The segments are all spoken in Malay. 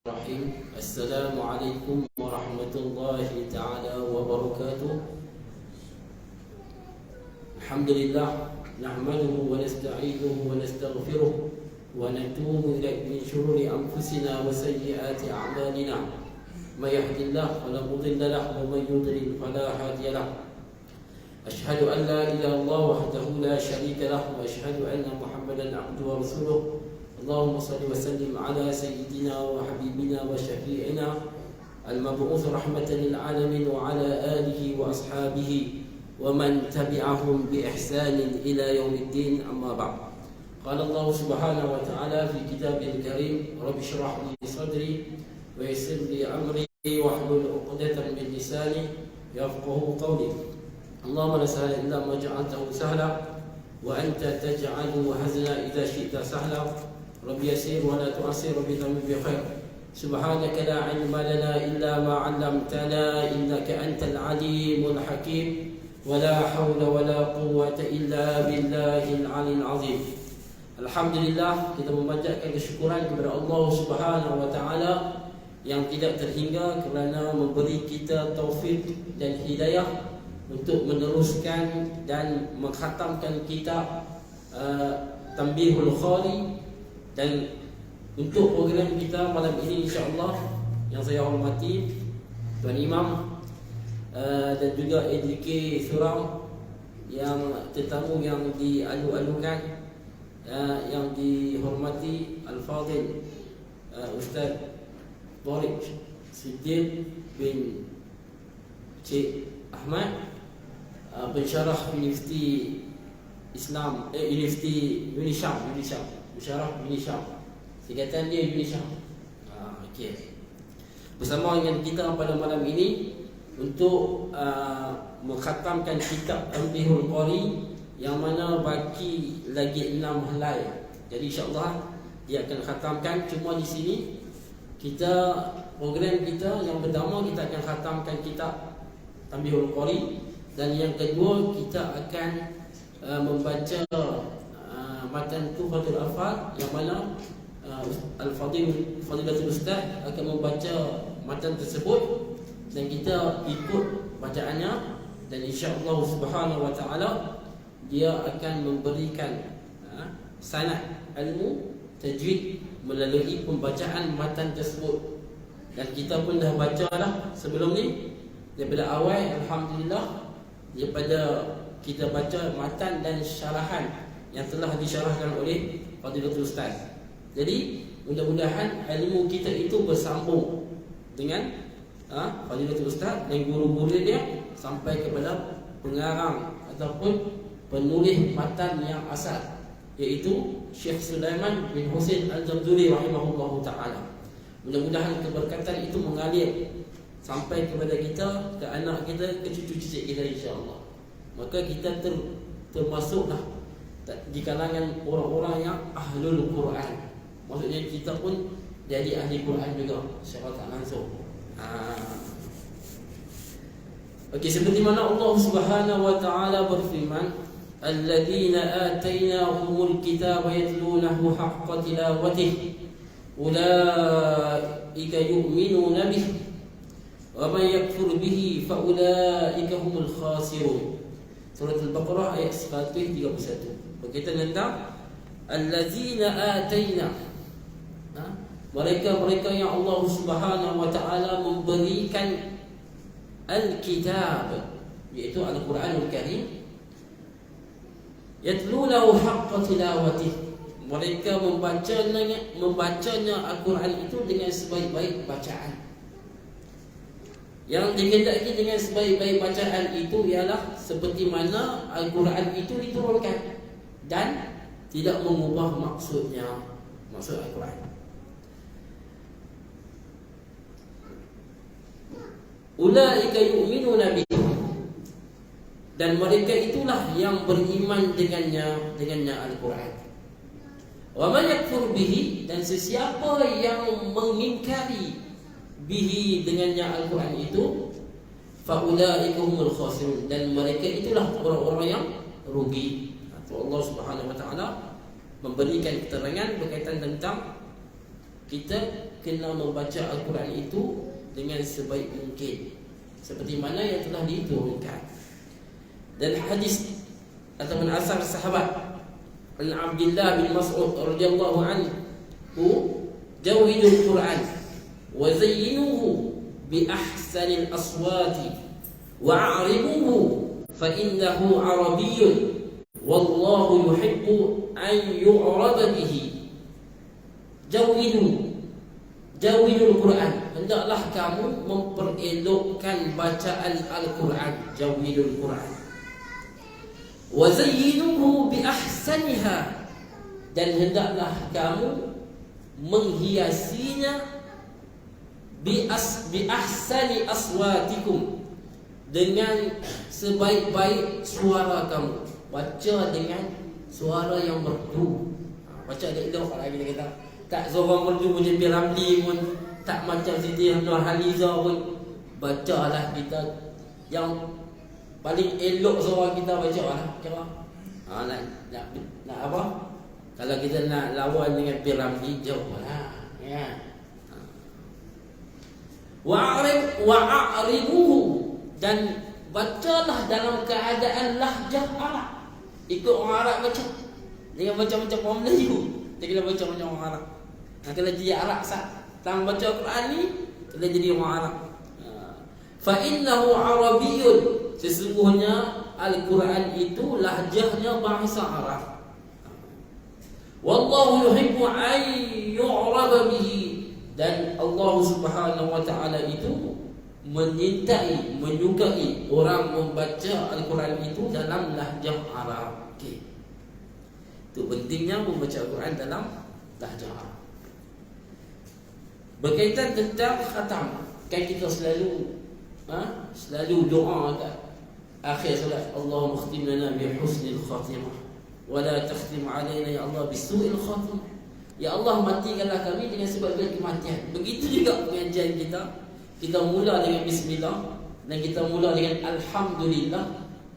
Bismillahirrahmanirrahim. Assalamualaikum warahmatullahi ta'ala wabarakatuh. Alhamdulillah, nahmaduhu wa nasta'inuhu wa nastaghfiruh wa natubu ilayhi min shururi anfusina wa sayyiati a'malina. May yahdihillahu fala mudilla lahu wa may yudlil fala hadiya lahu. Ashhadu an la ilaha illallah wahdahu la syarika lahu wa ashhadu anna Muhammadan abduhu wa rasuluh. اللهم صل وسلم على سيدنا وحبيبنا وشفيعنا المبعوث رحمة للعالمين وعلى آله وأصحابه ومن تبعهم بإحسان إلى يوم الدين. أما بعد، قال الله سبحانه وتعالى في كتابه الكريم: رب اشرح لي صدري ويسر لي أمري واحلل عقدة من لساني يفقهوا قولي. اللهم لا سهل إلا ما جعلته سهلا وأنت تجعل الحزن إذا شئت سهلا. ربي يسير ولا تعسر بذنب بخير. سبحانك لا علم لنا إلا ما علمتنا إنك أنت العليم الحكيم ولا حول ولا قوة إلا بالله العلي العظيم. Alhamdulillah, kita memanjatkan kesyukuran kepada Allah Subhanahu wa taala yang tidak terhingga kerana memberi kita taufik dan hidayah untuk meneruskan dan mengkhatamkan kitab Tanbihul Khali. Dan untuk program kita malam ini, insya-Allah, yang saya hormati Tuan Imam dan juga ADK Surau, yang tetamu yang dialu-alukan, yang dihormati Al-Fadil Ustaz Tariq Siddiq bin Cik Ahmad, pensyarah Universiti Islam, Universiti Unisha, Syarah Unisha, singkatan dia Unisha. Okey. Bersama dengan kita pada malam ini untuk mengkhatamkan kitab Tanbihul Qari, yang mana baki lagi 6 helai. Jadi insya-Allah dia akan khatamkan. Cuma di sini kita, program kita yang pertama, kita akan khatamkan kitab Tanbihul Qari, dan yang kedua kita akan membaca matan Tuhfatul Alfaz, yang mana Fadilatul Ustaz akan membaca matan tersebut dan kita ikut bacaannya, dan insya-Allah Subhanahu wa taala dia akan memberikan sanad ilmu tajwid melalui pembacaan matan tersebut. Dan kita pun dah baca dah sebelum ni daripada awal, alhamdulillah, daripada kita baca matan dan syarahan yang telah disyarahkan oleh Fadilatul Ustaz. Jadi mudah-mudahan ilmu kita itu bersambung dengan Fadilatul Ustaz dan guru-guru dia sampai kepada pengarang ataupun penulis matan yang asal, iaitu Syekh Sulaiman bin Husain Al-Jamzuri rahimahullahu ta'ala. Mudah-mudahan keberkatan itu mengalir sampai kepada kita, ke anak kita, ke cucu-cucu kita, insya-Allah. Maka kita termasuklah di kalangan orang-orang yang ahlul Quran. Maksudnya kita pun jadi ahli Quran juga secara tak langsung. Okey, seperti mana Allah Subhanahu wa taala berfirman: "Alladzina atainahumul kitaba yatlunahu haqqa tilawatihi ulaika yu'minuna bihi wa man yakfur bihi fa ulaika humul khasirun." Surah Al-Baqarah ayat 131 berkaitan tentang allazina ataina, mereka-mereka yang Allah Subhanahu wa taala memberikan al-kitab, iaitu Al-Quranul Karim, yatlunahu haqqa tilawatih, mereka membacanya Al-Quran itu dengan sebaik-baik bacaan. Yang dikehendaki dengan sebaik-baik bacaan itu ialah seperti mana Al-Quran itu diturunkan dan tidak mengubah maksudnya, maksud Al-Quran. Ulaika yu'minuna bihi, dan mereka itulah yang beriman dengannya Al-Quran. Wa man yakfur bihi, dan sesiapa yang mengingkari bihi dengannya Al-Quran itu, fa ulaika humul khasirun, dan mereka itulah orang-orang yang rugi. Allah Subhanahu wa taala memberikan keterangan berkaitan tentang kita kena membaca Al-Quran itu dengan sebaik mungkin, seperti mana yang telah diturunkan. Dan hadis atau asar sahabat Abdullah bin Mas'ud radhiyallahu anhu, jawidul Quran wa zayyinuhu bi ahsanil aswati wa'ribuhu fa innahu arabiyyun wallahu yuhibbu an yu'rada bihi. Jawidul Quran, hendaklah kamu memperelokkan bacaan Al-Quran. Jawidul Quran. Wa zayyinuhu bi ahsaniha, dan hendaklah kamu menghiasinya bi ahsani aswatikum, dengan sebaik-baik suara kamu. Baca dengan suara yang merdu. Baca elok lagi kita kata. Tak seorang merdu macam Piramli pun, tak macam Siti Nurhaliza pun. Bacalah kita yang paling elok suara kita, baca lah. Kira nak apa? Kalau kita nak lawan dengan Piramli, jauh lah, ya. Wa'aribuhu, dan bacalah dalam keadaan lahjah Arab. Ikut orang Arab baca. Jangan baca macam orang Melayu. Dia kena baca macam orang Arab. Kalau jadi Arab tang baca Quran ni, kena jadi orang Arab. Fa innahu arabiyyun, sesungguhnya Al-Quran itu lahjahnya bahasa Arab. Wallahu yuhibbu an yu'raba bihi, dan Allah Subhanahu wa taala itu menyukai orang membaca Al-Quran itu dalam lahjah Arab. Okey. Itu pentingnya membaca Al-Quran dalam lahjah Arab. Berkaitan tentang khatam, kan kita selalu doa kat akhir solat, Allahumma khtim lana bi husnil khatimah wa la takhtim alaina ya Allah bi su'il khatimah. Ya Allah, matikanlah kami dengan sebab-sebab kematian. Begitu juga pengajian kita. Kita mula dengan bismillah, dan kita mula dengan alhamdulillah,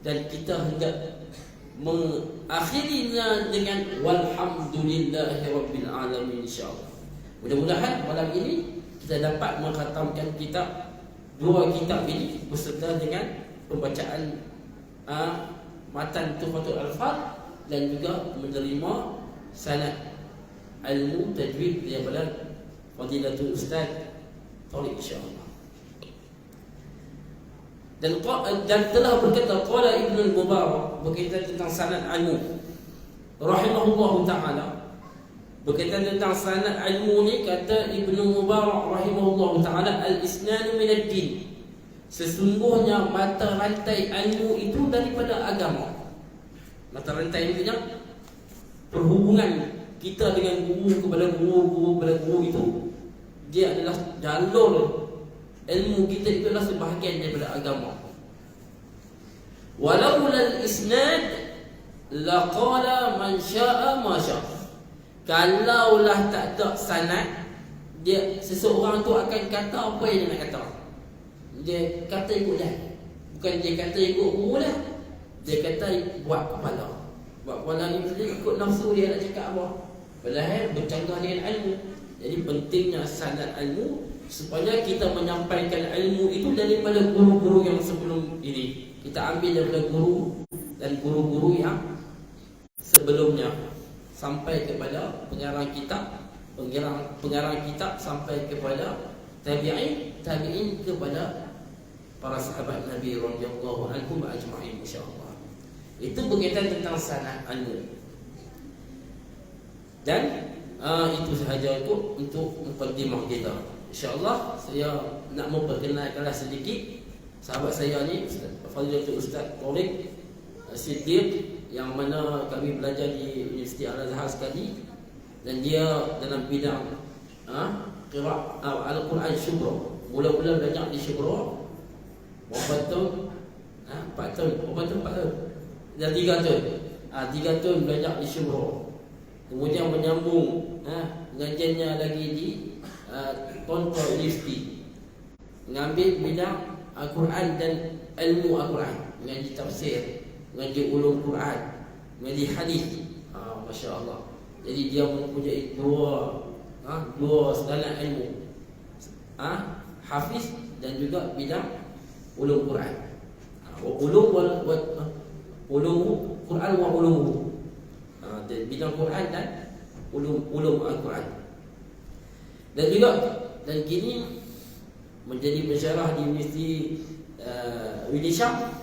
dan kita hendak mengakhirinya dengan walhamdulillahi rabbil alamin, insya-Allah. Mudah-mudahan malam ini kita dapat mengkhatamkan dua kitab ini beserta dengan pembacaan matan Tuhfatul Alfaz, dan juga menerima sanad ilmu tajwid daripada Fadilatul Ustaz Tariq, insya-Allah. Dan telah berkata qala Ibnu Mubarak berkaitan tentang sanad ilmu rahimahullahu taala, berkaitan tentang sanad ilmu ni, kata Ibnu Mubarak rahimahullahu taala, al-isnanu min ad-din, sesungguhnya mata rantai ilmu itu daripada agama. Mata rantai ini perhubungan kita dengan guru kepada guru itu, dia adalah jalur ilmu kita itu adalah sebahagian daripada agama. Walaula al-isnad laqala man syaa ma syaa. Kalaulah tak ada sanad, seseorang tu akan kata apa yang dia nak kata. Dia kata ikut dah. Bukan dia kata ikut guru dah. Dia kata buat kepala. Buat kepala ni mesti ikut nafsu dia nak cakap apa. Padahal bercanggah dengan ilmu. Jadi pentingnya sanad ilmu, supaya kita menyampaikan ilmu itu daripada guru-guru yang sebelum ini. Kita ambil daripada guru dan guru-guru yang sebelumnya, sampai kepada pengarang kitab, pengarang kitab sampai kepada tabi'in kepada para sahabat Nabi radhiyallahu anhum ajma'in, insya-Allah. Itu berkaitan tentang sanad ilmu. Dan itu sahaja untuk mukadimah kita. InsyaAllah saya nak memperkenalkanlah sedikit sahabat saya ni, Fadilatul Ustaz Tariq Siddiq, yang mana kami belajar di Universiti Al-Azhar sekali, dan dia dalam bidang qiraat Al-Quran Syubra. Mula-mula belajar di Syubra berapa tahun? 4 tahun. Dah 3 tahun. 3 tahun belajar di Syubra. Kemudian menyambung pengajiannya lagi di Tonto University, mengambil bidang Al-Quran dan ilmu Al-Quran, mengaji tafsir, mengaji ulum Quran, mengaji hadis. Masya Allah. Jadi dia mempunyai dua sedalan ilmu, hafiz dan juga bidang ulum Quran. Ulum Quran wa ulum. Bidang Quran dan ulum Al-Quran. Dan kini menjadi pensyarah di Universiti Widyasham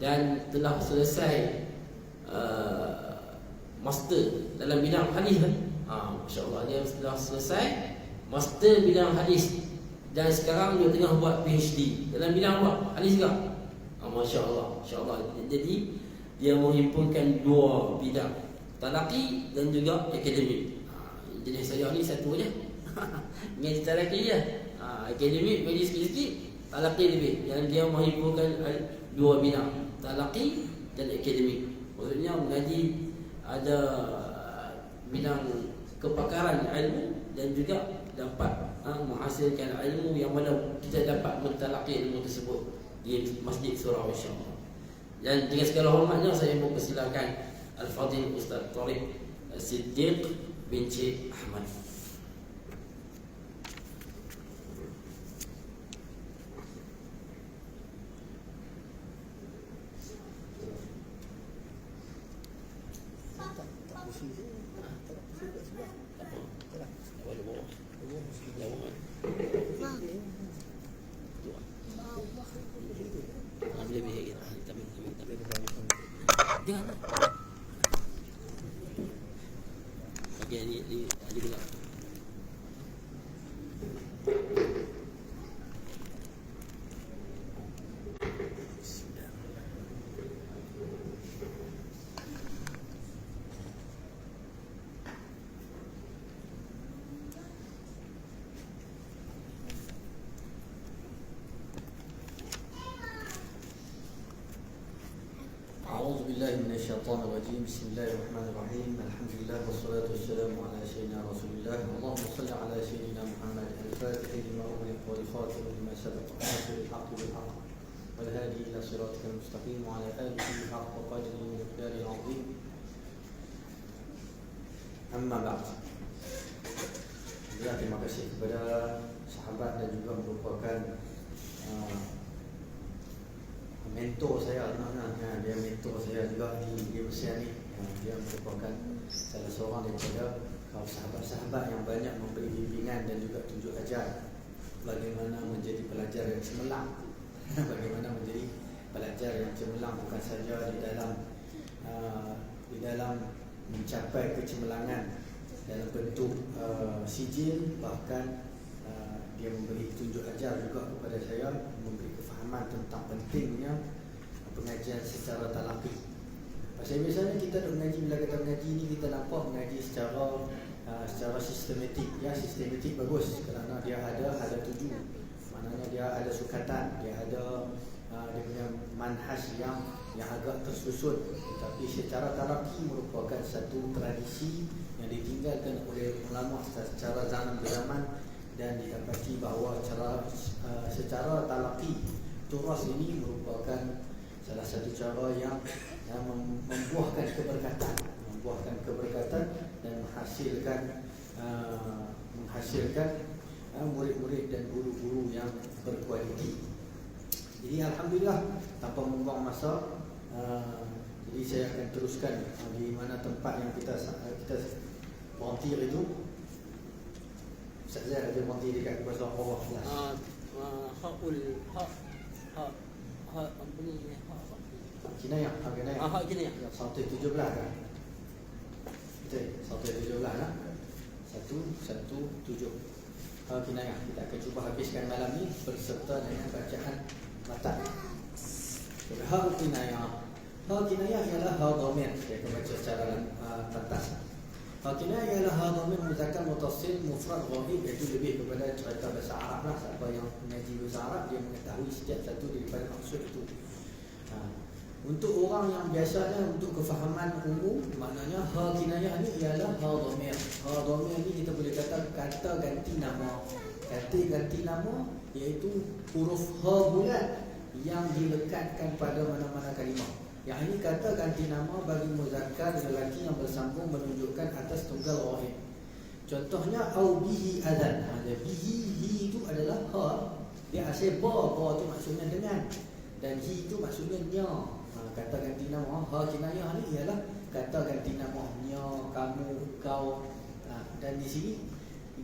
dan telah selesai master dalam bidang hadis. Masya-Allah, dia telah selesai master bidang hadis dan sekarang dia tengah buat PhD dalam bidang apa? Hadis juga. Masya-Allah, masya-Allah. Jadi dia menghimpunkan dua bidang, talaqi dan juga akademik. Jadi saya ni satu je. Ngaji talaqi je. Akademik bagi sikit-sikit, talaqi lebih. Yang dia menghimpunkan dua bidang, talaqi dan akademik. Maksudnya mengaji ada bidang kepakaran ilmu dan juga dapat menghasilkan ilmu yang mana kita dapat mentalaqi ilmu tersebut di Masjid Surau, insya-Allah. Dan dengan segala hormatnya saya mempersilakan Al-Fadhil Ustaz Tariq Siddiq bin Cik Ahmad. أعوذ بالله من الشيطان الرجيم. بسم الله الرحمن الرحيم. الحمد لله والصلاة والسلام على سيدنا رسول الله. اللهم صل على سيدنا محمد الفاتح لما أغلق والخاتم لما سبق ناصر الحق بالحق والهادي إلى صراطك المستقيم وعلى آله حق قدره ومقداره العظيم. أما بعد. Terima kasih kepada sahabat dan juga merupakan mentor saya, dia mentor saya juga di usia ni. Dia merupakan salah seorang daripada sahabat-sahabat yang banyak memberi bimbingan dan juga tunjuk ajar bagaimana menjadi pelajar yang cemerlang. Bagaimana menjadi pelajar yang cemerlang bukan saja di dalam mencapai kecemerlangan dalam bentuk sijil, bahkan dia memberi tunjuk ajar juga kepada saya, memberi kefahaman tentang pentingnya pengajian secara talaqi. Pasal biasanya kita mengaji, bila kita mengaji ni kita nampak mengaji secara sistematik. Ya, sistematik bagus kerana dia ada tuju. Maknanya dia ada sukatan, dia ada dia punya manhaj yang agak tersusun. Tapi secara talaqi merupakan satu tradisi yang ditinggalkan oleh ulama secara zaman berzaman, dan didapati bahawa secara talaqi turas ini merupakan salah satu cara yang membuahkan keberkatan dan menghasilkan murid-murid dan guru-guru yang berkualiti. Jadi alhamdulillah, tanpa membuang masa, jadi saya akan teruskan di mana tempat yang kita volunteer itu. Saya ada volunteer dekat bahasa bawah kelas. Kinayah, kinayah. 117 kan? Betul, 117 lah. 117. Kinayah. Kita akan cuba habiskan malam ni berserta dengan bacaan matan. Kinayah ialah dhamir. Saya akan baca secara tantas. Kinayah ialah dhamir muzakkar muttasil mufrad ghaib, iaitu lebih kepada cerita bahasa Arab lah. Siapa yang mengaji bahasa Arab dia mengetahui setiap satu daripada maksud itu. Untuk orang yang biasanya untuk kefahaman umum, maknanya kinayah ni ialah dhamir. Dhamir ni kita boleh kata kata ganti nama. Kata ganti nama iaitu huruf bulat yang dilekatkan pada mana-mana kalimah. Yang ini kata ganti nama bagi muzakkar lelaki yang bersambung menunjukkan atas tunggal wahid. Contohnya au bihi adzan. Bihi, hi itu adalah ha. Dia asal ba tu maksudnya dengan, dan hi itu maksudnya nya. Kata ganti nama ha kinayah ni ialah kata ganti nama nya, kamu, kau. Dan di sini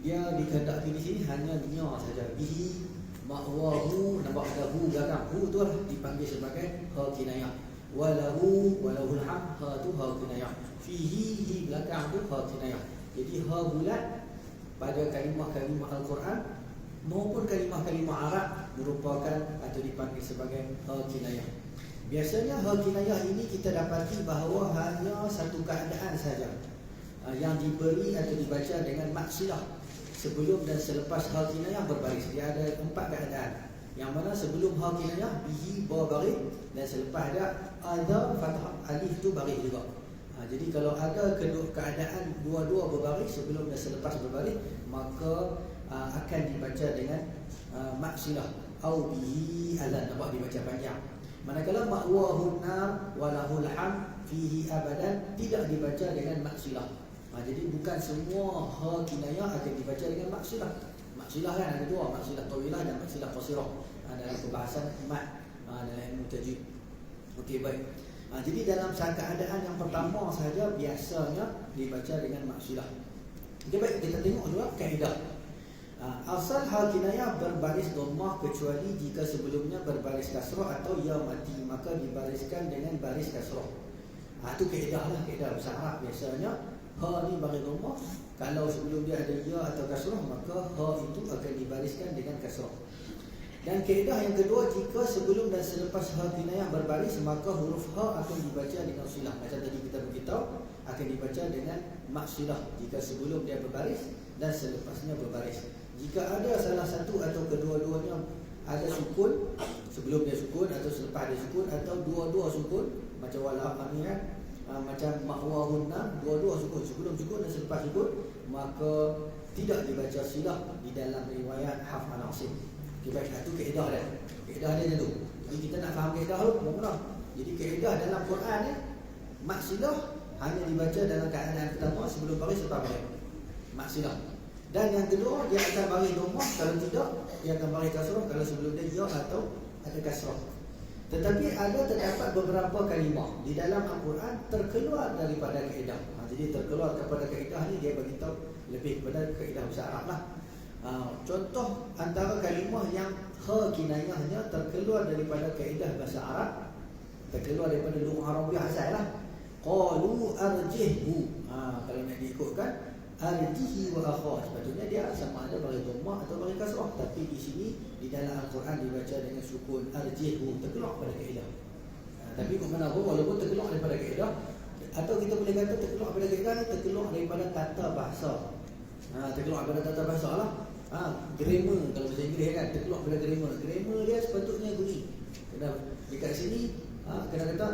dia dikehendaki di sini hanya nya saja. Bihi ma'wahu, nampak ada hu belakang. Hu tu lah dipanggil sebagai ha kinayah. Walahul ham, ha tu ha kinayah. Fihi, hi belakang tu ha kinayah. Jadi ha bulat pada kalimah-kalimah Al-Quran maupun kalimah-kalimah Arab merupakan atau dipanggil sebagai ha kinayah. Biasanya ha kinayah ini kita dapati bahawa hanya satu keadaan saja yang diberi atau dibaca dengan maksilah. Sebelum dan selepas ha kinayah berbaris. Dia ada 4 keadaan. Yang mana sebelum ha kinayah bihi ba baris, dan selepas ada fathah alif tu baris juga. Jadi kalau ada kedua keadaan dua-dua berbaris, sebelum dan selepas berbaris, maka akan dibaca dengan maksilah au bihi adzan, nampak dibaca panjang. Manakala ma'wahun nar walahul ham fihi abadan tidak dibaca dengan maksilah. Jadi bukan semua ha kinayah akan dibaca dengan maksilah. Maksilah kan ada dua, maksilah tawilah dan maksilah qasirah. Dalam perbahasan mat dalam ilmu tajwid. Okey, baik. Jadi dalam keadaan yang pertama saja biasanya dibaca dengan maksilah. Okey, baik, kita tengok juga kaedah. Asal ha kinayah berbaris dhammah kecuali jika sebelumnya berbaris kasrah atau ya mati, maka dibariskan dengan baris kasrah. Itu kaedah lah, kaedah bahasa Arab. Biasanya ha ni baris dhammah, kalau sebelum dia ada ya atau kasrah, maka ha itu akan dibariskan dengan kasrah. Dan kaedah yang kedua, jika sebelum dan selepas ha kinayah berbaris, maka huruf ha akan dibaca dengan silah. Macam tadi kita beritahu, akan dibaca dengan maksilah jika sebelum dia berbaris dan selepasnya berbaris. Jika ada salah satu atau kedua-duanya ada sukun, sebelum dia sukun atau selepas dia sukun, atau dua-dua sukun, macam wala amiran, macam ma'wahunna, dua-dua sukun, sebelum sukun dan selepas sukun, maka tidak dibaca silah di dalam riwayat Hafs an Asim. Okay, baik, itu kaedah dia. Kaedah dia tu. Jadi kita nak faham kaedah tu, bagaimana? Jadi kaedah dalam Quran ni, maksilah hanya dibaca dalam keadaan pertama sebelum baris atau baris. Maksilah. Dan yang kedua, dia akan baris dhammah, kalau tidak dia akan baris kasrah kalau sebelum dia ya atau ada kasrah. Tetapi terdapat beberapa kalimah di dalam Al-Quran terkeluar daripada kaedah. Jadi terkeluar daripada kaedah ni, dia beritahu lebih kepada kaedah bahasa Arab lah. Contoh antara kalimah yang ha kinayahnya terkeluar daripada kaedah bahasa Arab, terkeluar daripada lughah Arabiah asal lah. Qalu arjihhu. Kalau nak diikutkan arjihi wa akhah, sepatutnya dia sama ada baris dhammah atau baris kasrah, tapi di sini di dalam Al-Quran dibaca dengan sukun arjihu, terkeluar pada kaedah. Tapi mana pun, walaupun terkeluar daripada kaedah, atau kita boleh kata terkeluar daripada kaedah ni, terkeluar daripada tata bahasa. Terkeluar daripada tata bahasa lah. Grammar, kalau bahasa Inggeris kan, terkeluar daripada grammar. Grammar dia sepatutnya bunyi. Dekat sini kena kata,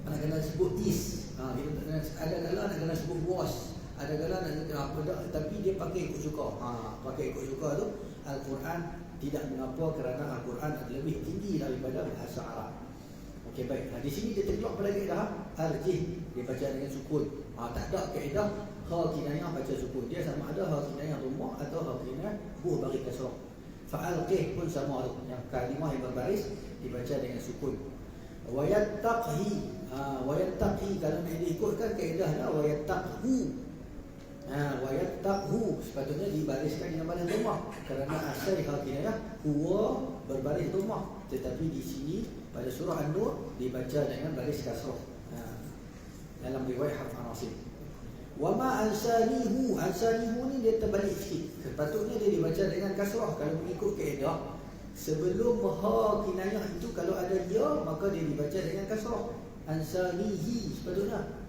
nak kena sebut is. Ada kala nak kena sebut was. Ada kala nak kena apa dah, tapi dia pakai ikut suka. Pakai ikut suka tu Al-Quran tidak mengapa, kerana Al-Quran lebih tinggi daripada bahasa Arab. Okey, baik. Di sini dia terkeluar pada kaedah arjih, dia baca dengan sukun. Tak ada kaedah ha kinayah baca sukun. Dia sama ada ha kinayah dhammah atau ha kinayah buh baris kasrah. Fa'alqih pun sama tu. Yang kalimah yang berbaris dibaca dengan sukun. Wa yattaqhi. Wa yattaqhi kalau nak diikutkan kaedahnya wa yattaqhu. Wa yattaqhu sepatutnya dibariskan dengan baris dhammah, kerana asal ha kinayah huwa berbaris dhammah, tetapi di sini pada surah An-Nur dibaca dengan baris kasrah. Dalam riwayat Hafs an Asim. Wa ma ansanihu, ansanihu ni dia terbalik sikit. Sepatutnya dia dibaca dengan kasrah kalau mengikut kaedah. Sebelum ha kinayah itu kalau ada ya, maka dia dibaca dengan kasrah. Ansanihi sepatutnya.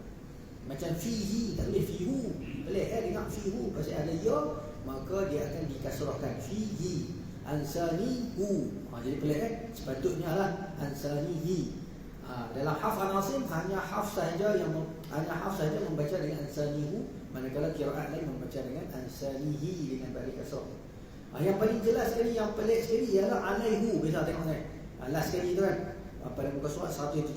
Macam fihi, tak boleh fihu. Boleh dengar fihu, pasal ada ya, maka dia akan dikasrahkan. Fihi, ansanihu. Jadi pelik sepatutnya lah ansanihi. Dalam Hafs an Asim hanya Hafs saja membaca dengan ansanihu, manakala qiraat lain membaca dengan ansanihi dengan baris kasrah. Yang paling jelas sekali, yang pelik sekali ialah alaihu. Bisa tengok ni. Last sekali tu kan. Pada muka surat 117,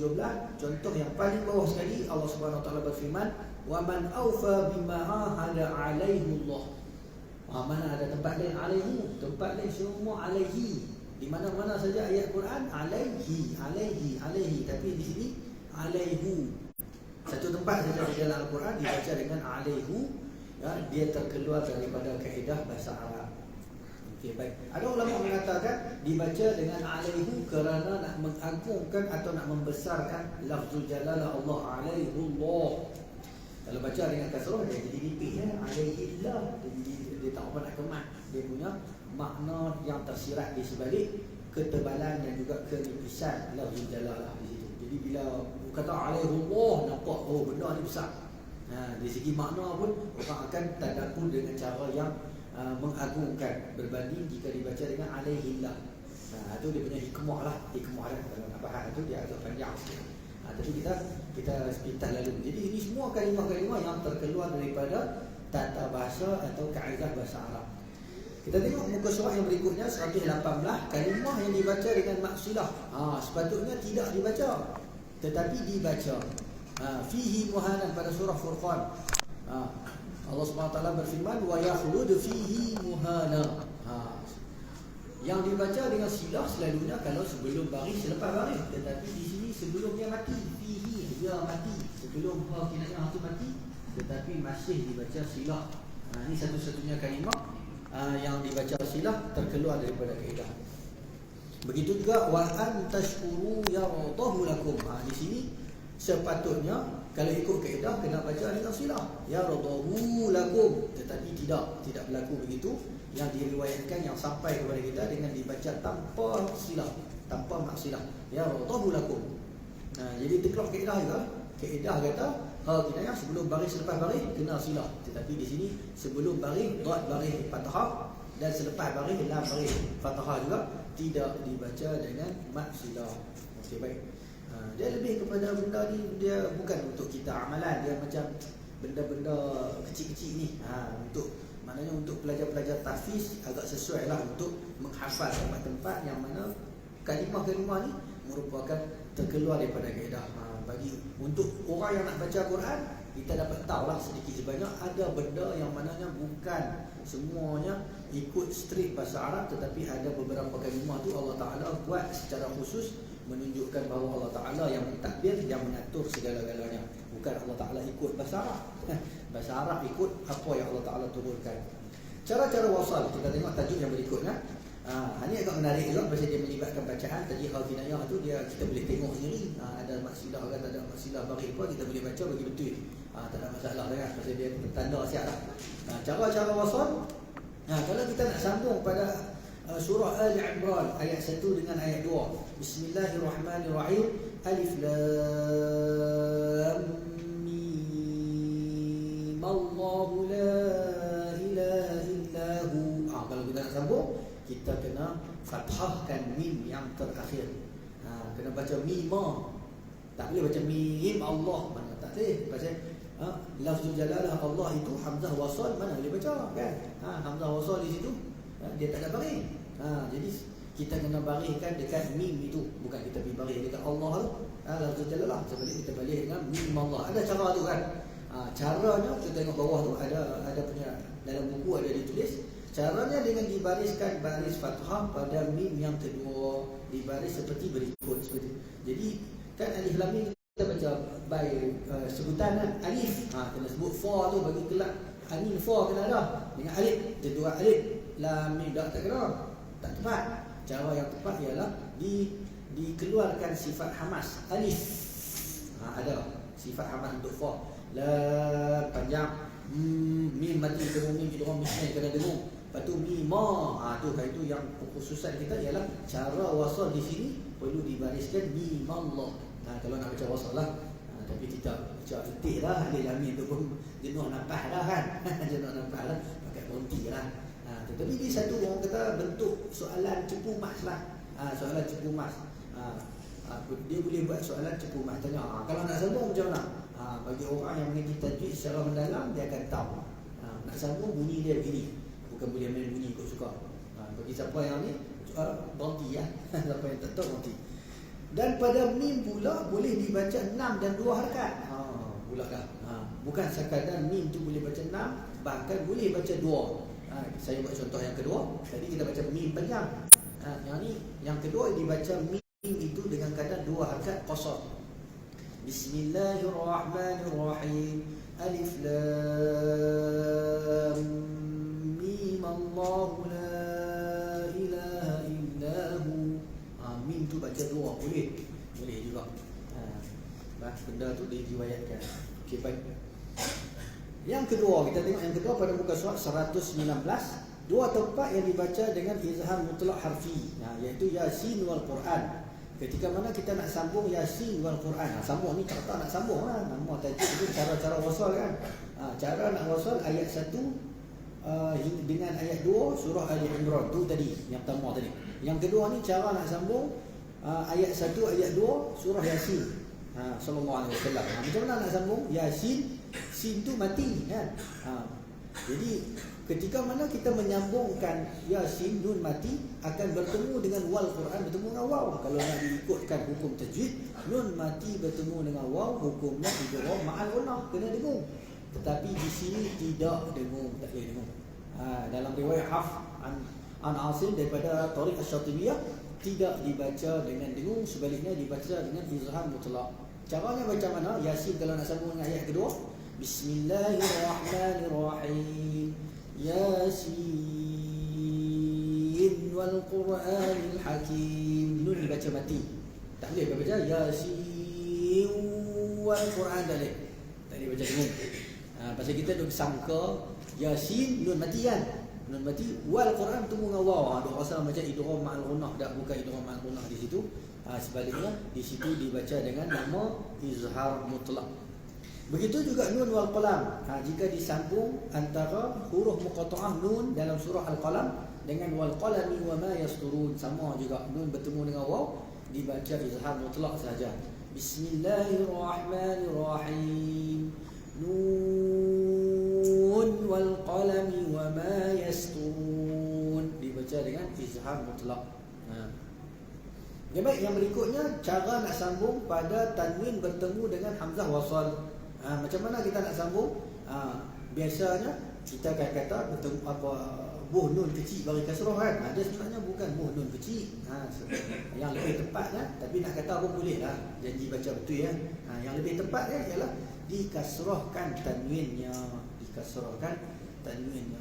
contoh yang paling bawah sekali, Allah Subhanahu Wa Taala berfirman, "Wa man awfa bima ahada alaihi Allah." Mana ada tempat lain alaihi, tempat lain semua alaihi. Di mana-mana saja ayat Quran alaihi, alaihi, alaihi. Tapi di sini alaihu. Satu tempat saja di dalam Al-Quran dibaca dengan alaihu, ya, dia terkeluar daripada kaedah bahasa Arab. Okey, baik. Ada ulama mengatakan dibaca dengan alaihu kerana nak mengagungkan atau nak membesarkan lafzul jalalah Allah, alaihullah. Kalau baca dengan kasrah dia jadi nipis, ya, alaihillah. Dia tak apa nak kemat. Dia punya makna yang tersirat di sebalik ketebalan dan juga kenipisan lafzul jalalah di situ. Jadi bila kata alaihullah, nampak oh benda ni besar. Dari segi makna pun orang akan tadabbur dengan cara yang mengagungkan berbanding jika dibaca dengan alaihillah. Itu dia punya hikmah lah. Hikmah lah kalau nak bahas tu dia agak panjang sikit. Tapi kita pintas lalu. Jadi ini semua kalimah-kalimah yang terkeluar daripada tata bahasa atau kaedah bahasa Arab. Kita tengok muka surat yang berikutnya 118, kalimah yang dibaca dengan maksilah. Sepatutnya tidak dibaca, tetapi dibaca. Fihi muhanan pada surah Furqan. Allah SWT berfirman wa yakhlud fihi muhana. Yang dibaca dengan silah selalunya kalau sebelum baris, selepas baris. Tetapi di sini sebelum dia mati, fihi, dia mati. Sebelum kinayah itu mati, tetapi masih dibaca silah. Ini satu-satunya kalimah yang dibaca silah terkeluar daripada kaedah. Begitu juga wa an tashkuru yaradahu lakum. Di sini sepatutnya kalau ikut kaedah kena baca dengan silah, yaradahu lakum, tetapi tidak berlaku begitu. Yang diriwayatkan yang sampai kepada kita dengan dibaca tanpa silah, tanpa maksilah, yaradahu lakum. Jadi teklak kaedah juga. Kaedah kata kinayah sebelum baris selepas baris kena silah, tetapi di sini sebelum baris dad baris fathah dan selepas baris lam baris fathah juga tidak dibaca dengan maksilah. Okey, baik. Dia lebih kepada benda ni, dia bukan untuk kita amalan, dia macam benda-benda kecil-kecil ni. Untuk maknanya untuk pelajar-pelajar tahfiz agak sesuai lah untuk menghafal tempat-tempat yang mana kalimah-kalimah ni merupakan terkeluar daripada kaedah. Bagi untuk orang yang nak baca Quran, kita dapat tahulah sedikit sebanyak ada benda yang mananya bukan semuanya ikut straight bahasa Arab, tetapi ada beberapa kalimah tu Allah Ta'ala buat secara khusus menunjukkan bahawa Allah Ta'ala yang mentakdir, yang mengatur segala-galanya. Bukan Allah Ta'ala ikut bahasa Arab. Bahasa Arab ikut apa yang Allah Ta'ala turunkan. Cara-cara wasal, kita tengok tajuk yang berikutnya. Ini agak menarik juga pasal dia melibatkan bacaan. Tadi kinayah tu kita boleh tengok sendiri. Ada maksilah ke tak ada maksilah baris pun kita boleh baca bagi betul. Tak ada masalah sangat pasal dia tanda siap lah. Cara-cara wasal. Kalau kita nak sambung pada surah Ali Imran ayat 1 dengan ayat 2. Bismillahirrahmanirrahim. Alif lam mim. Allahu la ilaha illahu. Kalau kita nak sambung, kita kena fathahkan mim yang terakhir. Kena baca mimah. Tak boleh baca mim Allah. Mana tak boleh. Pasal lafzul jalalah Allah itu hamzah wasal mana boleh baca kan? Hamzah wasal di situ dia tak ada baris. Jadi kita kena bariskan dekat mim itu, bukan kita pergi baris dekat Allah tu. Lafzul jalalah sebalik kita balik dengan mim Allah. Ada cara tu kan? Caranya kita tengok bawah tu ada punya dalam buku ada ditulis. Caranya dengan dibariskan baris fathah pada mim yang kedua, dibaris seperti berikut seperti. Jadi kan alif lam mim kita baca by sebutan kan? Alif. Kena sebut fa tu bagi kelak. Alif fa kena ada dengan alif. Kedua alif lam mim tak kena. Tak tepat. Cara yang tepat ialah dikeluarkan sifat hamas alif. Ada sifat hamas untuk fa. La panjang. Mim mati dengung, mim dengung, mim kena dengung. Lepas tu mimah. Itu yang kekhususan kita ialah cara wasal di sini perlu dibariskan mimallah. Kalau nak baca wasal lah. Tapi kita baca letih lah. Dia jamin tu pun jenuh nafas dah kan. Jenuh nafas lah. Pakai berhenti lah. Tetapi ini satu orang kata bentuk soalan cepu mas lah. Soalan cepu mas. Dia boleh buat soalan cepu mas. Tanya kalau nak sambung macam mana? Bagi orang yang mengerti tajwid secara mendalam, dia akan tahu. Nak sambung bunyi dia begini. Bukan boleh main bunyi ikut suka. Bagi siapa yang ni berhenti ya. Siapa yang tak tahu berhenti. Dan pada mim pula boleh dibaca 6 dan 2 harakat. Pula dah. Bukan sekadar mim tu boleh baca 6, bahkan boleh baca 2. Saya buat contoh yang kedua. Tadi kita baca mim panjang. Yang ni, yang kedua dibaca mim itu dengan kadar 2 harakat qasar. Bismillahirrahmanirrahim. Alif lam mim Allahu la ilaha illahu. Mim tu baca 2 boleh juga. Benda tu diriwayatkan. Okey, baik. Yang kedua, kita tengok yang kedua pada muka surat 119, 2 tempat yang dibaca dengan izhar mutlak harfi, iaitu Yasin wal Quran. Ketika mana kita nak sambung Yasin wal Quran, sambung ni tak nak sambung lah. Nama tajuk itu cara-cara wasal kan. Cara nak wasal ayat 1 dengan ayat 2 surah Ali Imran tu tadi, yang pertama tadi. Yang kedua ni cara nak sambung ayat 1 ayat 2 surah Yasin sallallahu alaihi wasallam. Macam mana nak sambung? Yasin, sin tu mati kan. Jadi ketika mana kita menyambungkan Yasin nun mati akan bertemu dengan wal Quran, bertemu dengan waw. Kalau nak diikutkan hukum tajwid, nun mati bertemu dengan waw, hukumnya idgham ma'al gunnah, kena dengung. Tetapi di sini tidak dengung, tak boleh dengung. Dalam riwayat Hafs an Asim daripada Tariq Asy-Syatibiyah tidak dibaca dengan dengung, sebaliknya dibaca dengan izhar mutlak. Caranya macam mana? Yasin kalau nak sambung dengan ayat kedua, Bismillahirrahmanirrahim. Yasin wal Qur'anil Hakim. Nun dibaca mati. Tak boleh baca Yasin wal Quran, tak boleh. Tak boleh baca dengung. Pasal kita duk sangka Yasin nun mati kan. Nun mati wal Quran bertemu dengan waw. Duk rasa macam idgham ma'al gunnah, dak bukan idgham ma'al gunnah di situ. Sebaliknya di situ dibaca dengan nama izhar mutlak. Begitu juga nun wal qalam. Jika disambung antara huruf muqatta'ah nun dalam surah Al-Qalam dengan wal qalami wa ma yasturun, sama juga nun bertemu dengan waw, dibaca izhar mutlak saja. Bismillahirrahmanirrahim. Nun wal qalami wa ma yasturun, dibaca dengan izhar mutlak. Baik, yang berikutnya cara nak sambung pada tanwin bertemu dengan hamzah wasal. Macam mana kita nak sambung? Biasanya kita akan kata bertemu buh nun kecil bagi kasrah kan. Dia sebenarnya bukan buh nun kecil. Yang lebih tepatnya, tapi nak kata pun boleh lah, janji baca betul ya. Yang lebih tepatnya ialah dikasrahkan tanwinnya, dikasrahkan tanwinnya.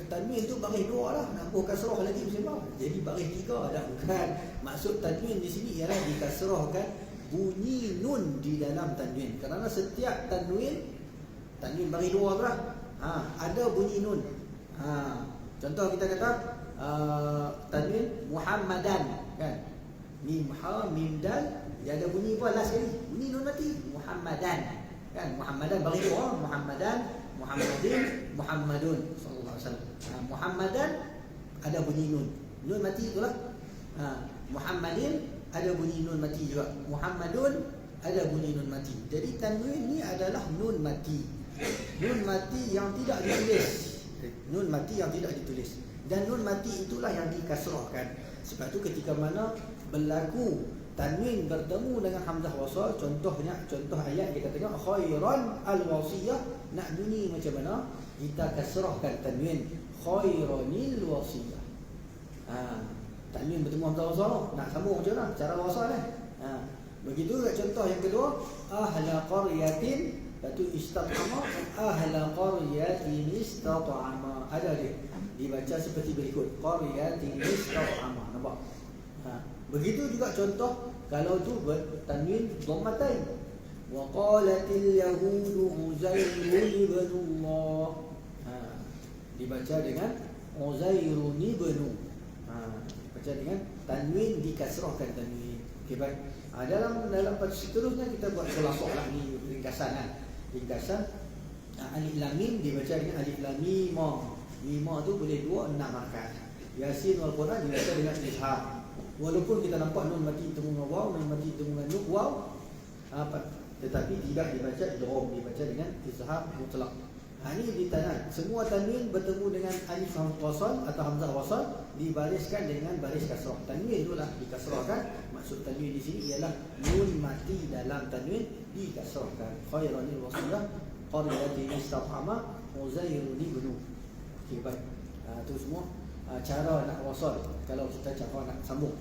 Tanwin tu baris 2 lah, nak buh kasrah lagi macam mana? Jadi baris 3 dah, bukan. Maksud tanwin di sini ialah dikasrahkan bunyi nun di dalam tanwin. Kerana setiap tanwin baris 2 tu lah, ada bunyi nun. Contoh kita kata tanwin Muhammadan kan, mim ha mim dal, dia ada bunyi apa last sekali, bunyi nun mati, Muhammadan kan. Muhammadan baris 2, Muhammadan, Muhammadin, Muhammadun sallallahu alaihi wasallam. Muhammadan ada bunyi nun, nun mati itulah. Muhammadin ada bunyi nun mati juga, Muhammadun ada bunyi nun mati. Jadi tanwin ni adalah nun mati. Nun mati yang tidak ditulis. Nun mati yang tidak ditulis. Dan nun mati itulah yang dikasrahkan. Sebab tu ketika mana berlaku tanwin bertemu dengan hamzah wasal, contoh ayat kita tengok khairan al-wasiyah, nak bunyi macam mana? Kita kasrahkan tanwin khairanil wasiyah. Tanwin bertemu hamzah wasal, nak sambung macam mana? Cara wasal begitu juga contoh yang kedua, ahla qaryatin, lepas istat'ama, ahla qaryatin istat'ama. Ada dia dibaca seperti berikut, qaryatin istat'ama. Nampak? Begitu juga contoh kalau tu tanwin dhammatain, wa qalatil yahudu uzairun ibnullah, dibaca dengan uzairun ibnu, baca dengan tanwin dikasrahkan tanwin. Okey, baik. Dalam seterusnya kita buat khulasah lah ni, ringkasan kan. Ringkasan alif lam mim dibaca dengan alif lam mim. Mim tu boleh 2 6 harakat. Yasin wal Quran dibaca dengan izhar. Walaupun kita nampak nun mati bertemu dengan waw, nun mati bertemu dengan nun waw, tetapi tidak dibaca idgham, dibaca dengan izhar mutlak. Ini ditanya, semua tanwin bertemu dengan alif wasal atau hamzah wasal dibariskan dengan baris kasrah. Tanwin itulah dikasrahkan. Maksud tanwin di sini ialah nun mati dalam tanwin dikasrahkan. Khairanil wasiyah, qaryatin istat'ama, uzairun ibnu. Okey, baik. Itu semua cara nak wasal kalau kita cara nak sambung.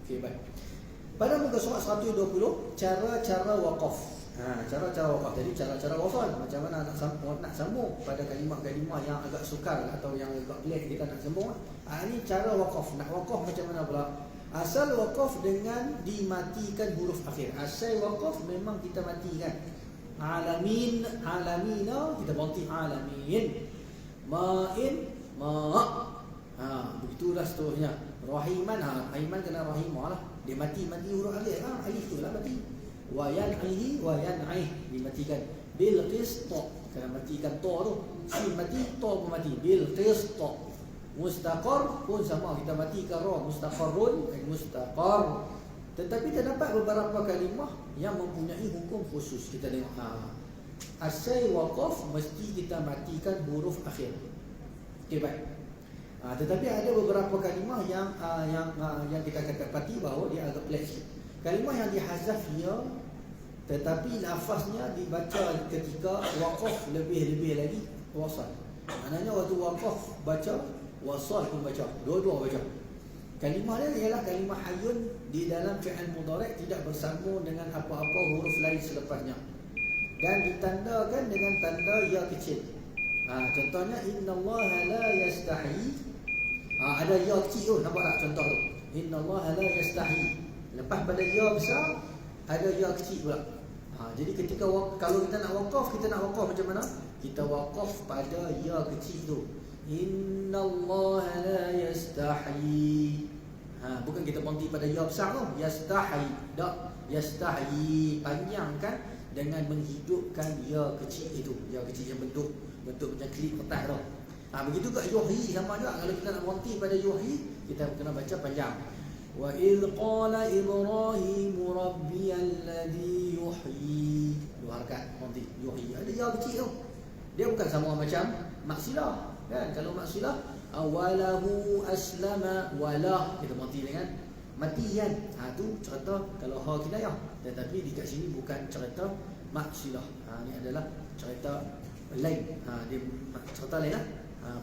Okey, baik. Pada muka surat 120, cara-cara waqaf. Cara-cara waqaf. Jadi cara-cara wasal, macam mana nak sambung pada kalimah-kalimah yang agak sukar atau yang agak pelik kita nak sambung. Ini cara waqaf. Nak waqaf macam mana pula? Asal waqaf dengan dimatikan huruf akhir. Asal waqaf memang kita matikan. Alamin, alamina, kita berhenti alamin. Ma'in, ma'. Begitulah seterusnya. Rahiman, rahiman kena rahimah lah. Dia mati huruf akhir. Alif tu lah mati. Wa yan'ihi, wa yan'ih, dimatikan. Bil qist, kena matikan to tu. Sin mati, to pun mati. Bil qist. Mustaqar pun sama, kita matikan ra. Mustaqarrun, mustaqar. Tetapi terdapat beberapa kalimah yang mempunyai hukum khusus. Kita tengok. Asal waqaf mesti kita matikan huruf akhir. Okey, baik. Tetapi ada beberapa kalimah yang kita dapati bahawa dia agak pelik sikit. Kalimah yang dihazaf ya, tetapi lafaznya dibaca ketika waqaf lebih lagi wasal. Maknanya waktu waqaf baca, wasal pun baca. Dua-dua baca. Kalimah dia ialah kalimah hayyun di dalam fi'il mudhari' tidak bersambung dengan apa-apa huruf lain selepasnya. Dan ditandakan dengan tanda ya kecil. Contohnya innallaha la yastahi. Ada ya kecil tu, nampak tak contoh tu? Innallaha la yastahi. Lepas pada ya besar ada ya kecil pula. Jadi ketika kalau kita nak waqaf macam mana? Kita waqaf pada ya kecil tu. Innallaha la yastahi. Bukan kita berhenti pada ya besar tu. Yastahi. Tak. Yastahi. Panjangkan dengan menghidupkan ya kecil itu. Ya kecil yang bentuk macam klip kertas tu. Begitu kat yuhi sama juga. Kalau kita nak berhenti pada yuhi, kita kena baca panjang. Wa idh qala Ibrahim rabbiyalladzi yuhyi. Dua harakat berhenti yuhyi. Ada ya kecil tu. Dia bukan sama macam maksilah. Kan? Kalau maksilah awalahu aslama wala, kita berhenti dengan matian. Tu cerita kalau ha kinayah. Tetapi di kat sini bukan cerita maksilah. Ini adalah cerita lain. Dia cerita lain lah.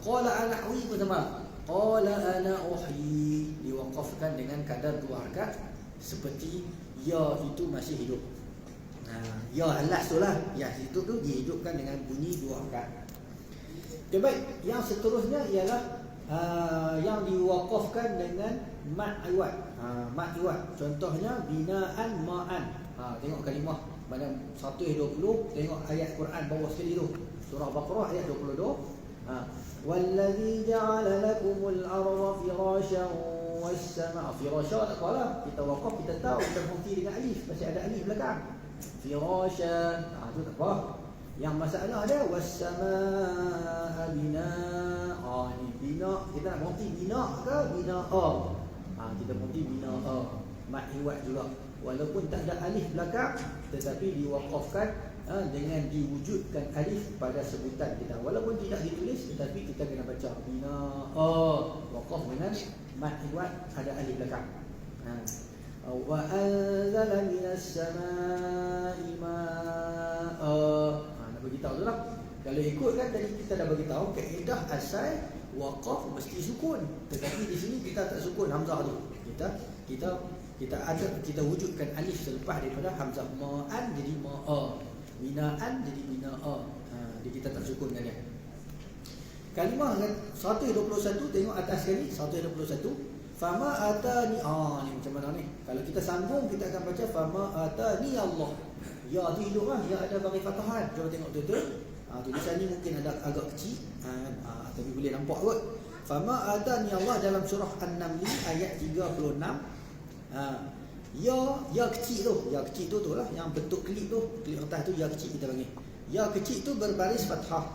Qala ana uhyi pun sama. Qala ana uhyi, diwaqafkan dengan kadar dua harakat seperti ya itu masih hidup. Ya alas tu lah. Ya hidup tu dihidupkan dengan bunyi dua harakat. Okay, baik. Yang seterusnya ialah yang diwaqafkan dengan mat iwad. Mat iwad. Contohnya binaan ma'an. Tengok kalimah pada 120, tengok ayat Quran bawah sekali tu. Surah Baqarah ayat 22. Wallazi ja'ala lakumul arda firasyan was samaa. Firasya tak apalah. Kita waqaf, kita tahu kita berhenti dengan alif, masih ada alif belakang. Firasyan. Tu tak apa. Yang masalah ada was-samaa bina. Ni bina, kita nak berhenti bina ke binaa? Kita berhenti binaa. Mat iwad juga. Walaupun tak ada alif belakang, tetapi diwaqafkan dengan diwujudkan alif pada sebutan kita. Walaupun tidak ditulis, tetapi kita kena baca binaa. Waqaf dengan mat iwad ada alif belakang. Wa anzala minas samaa'i maa'a. Beritahu tu lah. Kalau ikut kan tadi kita dah beritahu kaedah asal waqaf mesti sukun. Tetapi di sini kita tak sukun hamzah tu. Kita wujudkan alif selepas daripada hamzah. Ma'an jadi ma'a. Binaan jadi binaa. Jadi kita tak sukunkan dia. Kalimah 121, tengok atas sekali 121. Fama atani. Ni macam mana ni? Kalau kita sambung kita akan baca fama atani Allah. Ya tu hidup lah. Ya ada bagi fatahan. Cuba tengok betul-betul. Tulisan ni mungkin ada agak kecil. Tapi boleh nampak kot. Fama atani Allah dalam surah An-Naml ayat 36. Ya kecil tu. Ya kecil tu lah. Yang bentuk klip tu. Klip kertas tu ya kecil kita panggil. Ya kecil tu berbaris fathah.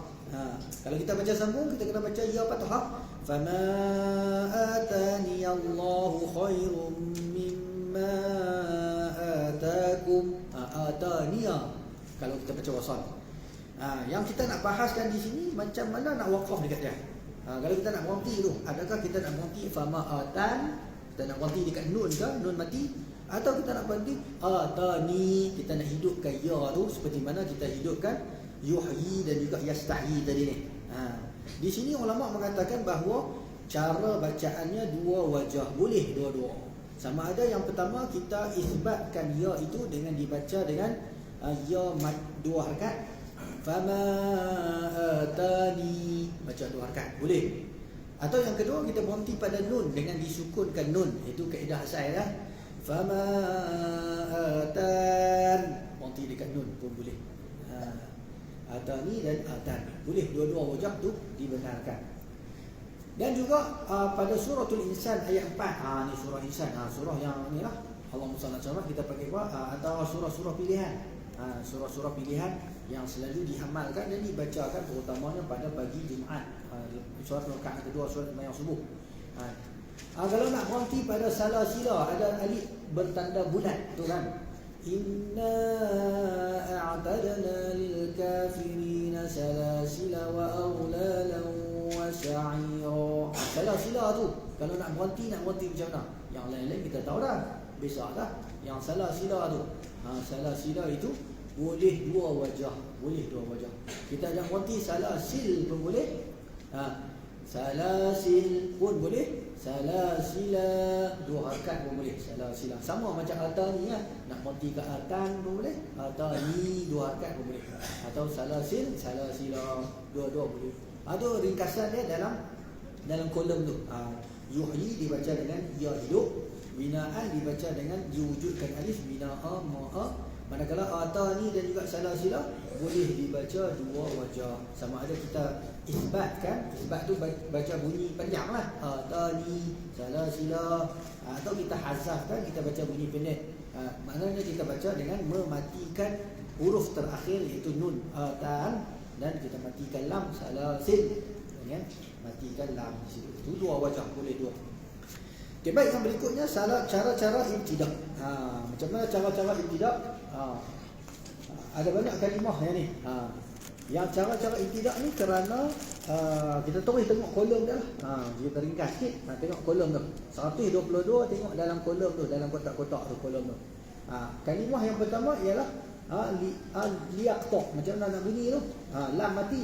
Kalau kita baca sambung, kita kena baca ya fathah. Fama atani Allahu khairum mimma atakum. Ataniya. Kalau kita baca wasal. Yang kita nak bahaskan di sini macam mana nak waqaf dekat dia. Kalau kita nak berhenti tu, adakah kita nak berhenti fama atan, kita nak berhenti dekat nun ke, nun mati, atau kita nak berhenti atani, kita nak hidupkan ya tu seperti mana kita hidupkan yuhyi dan juga yastahi tadi ni. Di sini ulama mengatakan bahawa cara bacaannya dua wajah, boleh dua-dua. Sama ada yang pertama kita isbatkan ya itu dengan dibaca dengan ya dua harakat. Fama atani, baca dua harakat, boleh. Atau yang kedua kita berhenti pada nun dengan disukunkan nun, itu kaedah asal lah. Fama atan, berhenti dekat nun pun boleh. Atani dan atan, boleh dua-dua wajah tu dibenarkan. Dan juga pada suratul Insan ayat 4, ni surah Insan, surah yang ni lah, Allahumma salli ala kita pakai apa? Atau surah-surah pilihan, surah-surah pilihan yang selalu diamalkan dan dibacakan terutamanya pada pagi Jumaat, surat rakaat kedua surat sembahyang subuh. Kalau nak berhenti pada salah sila, ada alif bertanda bulat tu kan. Inna a'tadna lil kafirina salasila wa aghlalan wa sa'ira. Salah sila tu kalau nak berhenti macam mana? Yang lain-lain kita tahu dah, besar dah. Yang salah sila tu, salah sila itu boleh dua wajah, boleh dua wajah. Kita jangan berhenti salah sil pun boleh, salah sil pun boleh, salah sila dua harakat pun boleh, salah sila. Sama macam atani kan, nak berhenti ke atan pun boleh, atani dua harakat pun boleh. Atau salah sil, salah sila, dua-dua boleh. Ada ringkasan dia dalam kolom tu. Yuhyi dibaca dengan ya hidup, binaan dibaca dengan diwujudkan alif, binaa ma'a. Manakala atani dan juga salah sila boleh dibaca dua wajah. Sama ada kita isbatkan, isbat tu baca bunyi panjang lah, atani, salah sila, atau kita hazafkan, kita baca bunyi pendek. Maknanya kita baca dengan mematikan huruf terakhir iaitu nun, atan, dan kita matikan lam, salah sil, ya, matikan lam di situ. Itu dua wajah, boleh dua. Okay, baik, yang berikutnya cara-cara ibtidak. Macam mana cara-cara ibtidak? Ada banyak kalimah yang ni. Yang cara-cara ibtidak ni kerana kita terus tengok kolom dia lah. Kita ringkas sikit, tengok kolom tu 122, tengok dalam kolom tu, dalam kotak-kotak tu kolom tu. Kalimah yang pertama ialah liyaqta. Macam mana nak bunyi tu? Lam mati.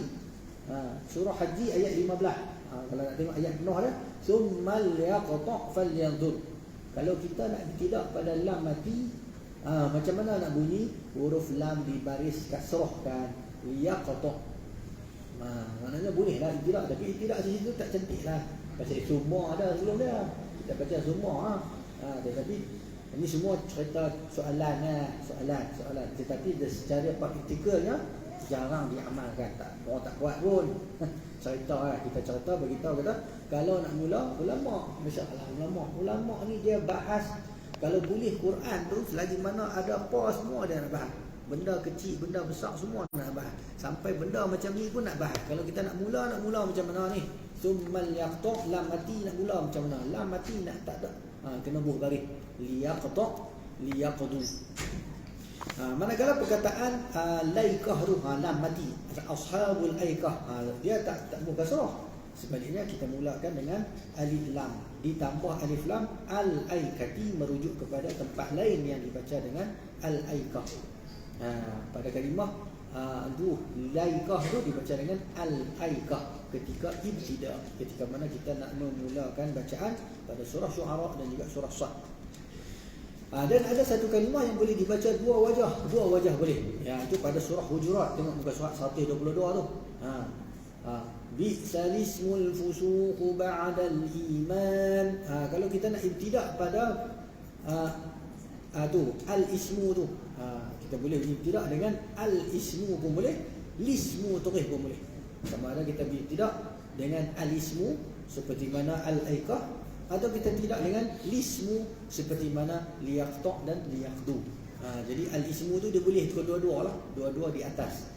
Surah Haji ayat 15. Kalau nak tengok ayat penuh dia, summal yaqta falyanzur. Kalau kita nak ibtidak pada lam mati, macam mana nak bunyi? Huruf lam dibaris kasrahkan, liyaqta. Maknanya boleh lah ibtidak, tapi ibtidak di situ tak cantik lah. Pasal semua ada sebelum dia. Kita baca semua. Tetapi ini semua cerita soalan. Tetapi secara praktikalnya jarang diamalkan. Orang tak kuat pun. Cerita lah, kita cerita beritahu kata kalau nak mula ulama, masya-Allah ulama ni dia bahas kalau boleh Quran tu selagi mana ada apa semua dia nak bahas. Benda kecil, benda besar semua nak bahas. Sampai benda macam ni pun nak bahas. Kalau kita nak mula macam mana ni? Summal yaqta, lam mati nak mula macam mana? Lam mati nak tak ada. Kena buh garis. Liyaqta, liyaqdu. Manakala perkataan laikah tu, lam mati, ashabul aikah, dia tak buh kasrah. Sebaliknya kita mulakan dengan alif lam ditambah alif lam, al-aikati merujuk kepada tempat lain yang dibaca dengan al-aikah. Pada kalimah laikah tu dibaca dengan al-aikah ketika ibtida, ketika mana kita nak memulakan bacaan pada surah Syu'ara dan juga surah Sad. Dan ada satu kalimah yang boleh dibaca dua wajah boleh. Itu pada surah Hujurat, tengok muka surat 122 tu. Bi'salismul fusuqu ba'dal iman. Kalau kita nak ibtidak pada tu al-ismu tu, kita boleh ibtidak dengan al-ismu pun boleh, lismu terus pun boleh. Sama ada kita ibtidak dengan al-ismu seperti mana al-aikah, atau kita tidak dengan lismu seperti mana liyaqta dan liyaqdu. Jadi al-ismu tu dia boleh kedua-dua lah, dua-dua di atas.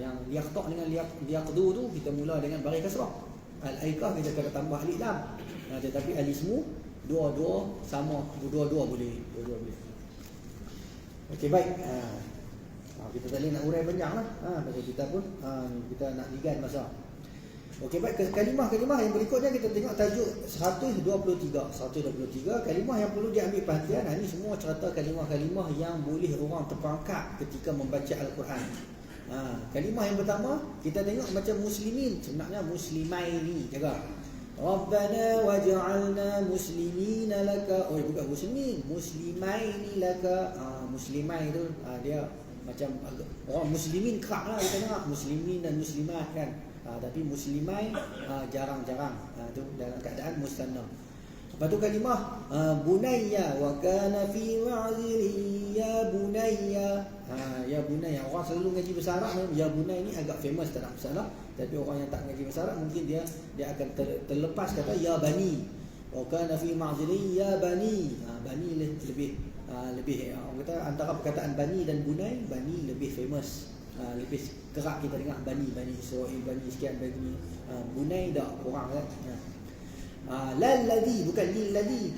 Yang liyaqta dengan liyaqdu tu kita mula dengan baris kasrah. Al-aikah kita kena tambah alif lam. Tetapi al-ismu dua-dua sama, dua-dua boleh. Okey, baik. Kita tak boleh nak urai panjang lah. Pasal kita pun kita nak ligan masa. Okey, baik, kalimah-kalimah yang berikutnya kita tengok tajuk 123. Kalimah yang perlu diambil perhatian. Ini semua cerita kalimah-kalimah yang boleh orang terperangkap ketika membaca Al-Quran. Kalimah yang pertama kita tengok macam muslimin, sebenarnya muslimaini jaga. Rabbana waj'alna muslimina laka. Oh, bukan muslimin, muslimaini laka. Muslimai tu dia macam orang muslimin kerap lah kita tengok muslimin dan muslimat kan. Tapi muslimai jarang-jarang. Tu dalam keadaan musanna. Lepas tu kalimah bunayya wa kana fi ma'zili ya bunayya. Ya bunayya, orang selalu ngaji bahasa Arab ni ya bunayya ni agak famous, tak ada masalah. Tapi orang yang tak ngaji bahasa Arab mungkin dia akan terlepas kata ya bani. Wa kana fi ma'zili ya bani. Bani lebih orang kata antara perkataan bani dan bunay, bani lebih famous. Lebih kerap kita dengar bani Israel, bani sekian, bani bunay dah kurang kan. Lalladhi bukan lilladhi.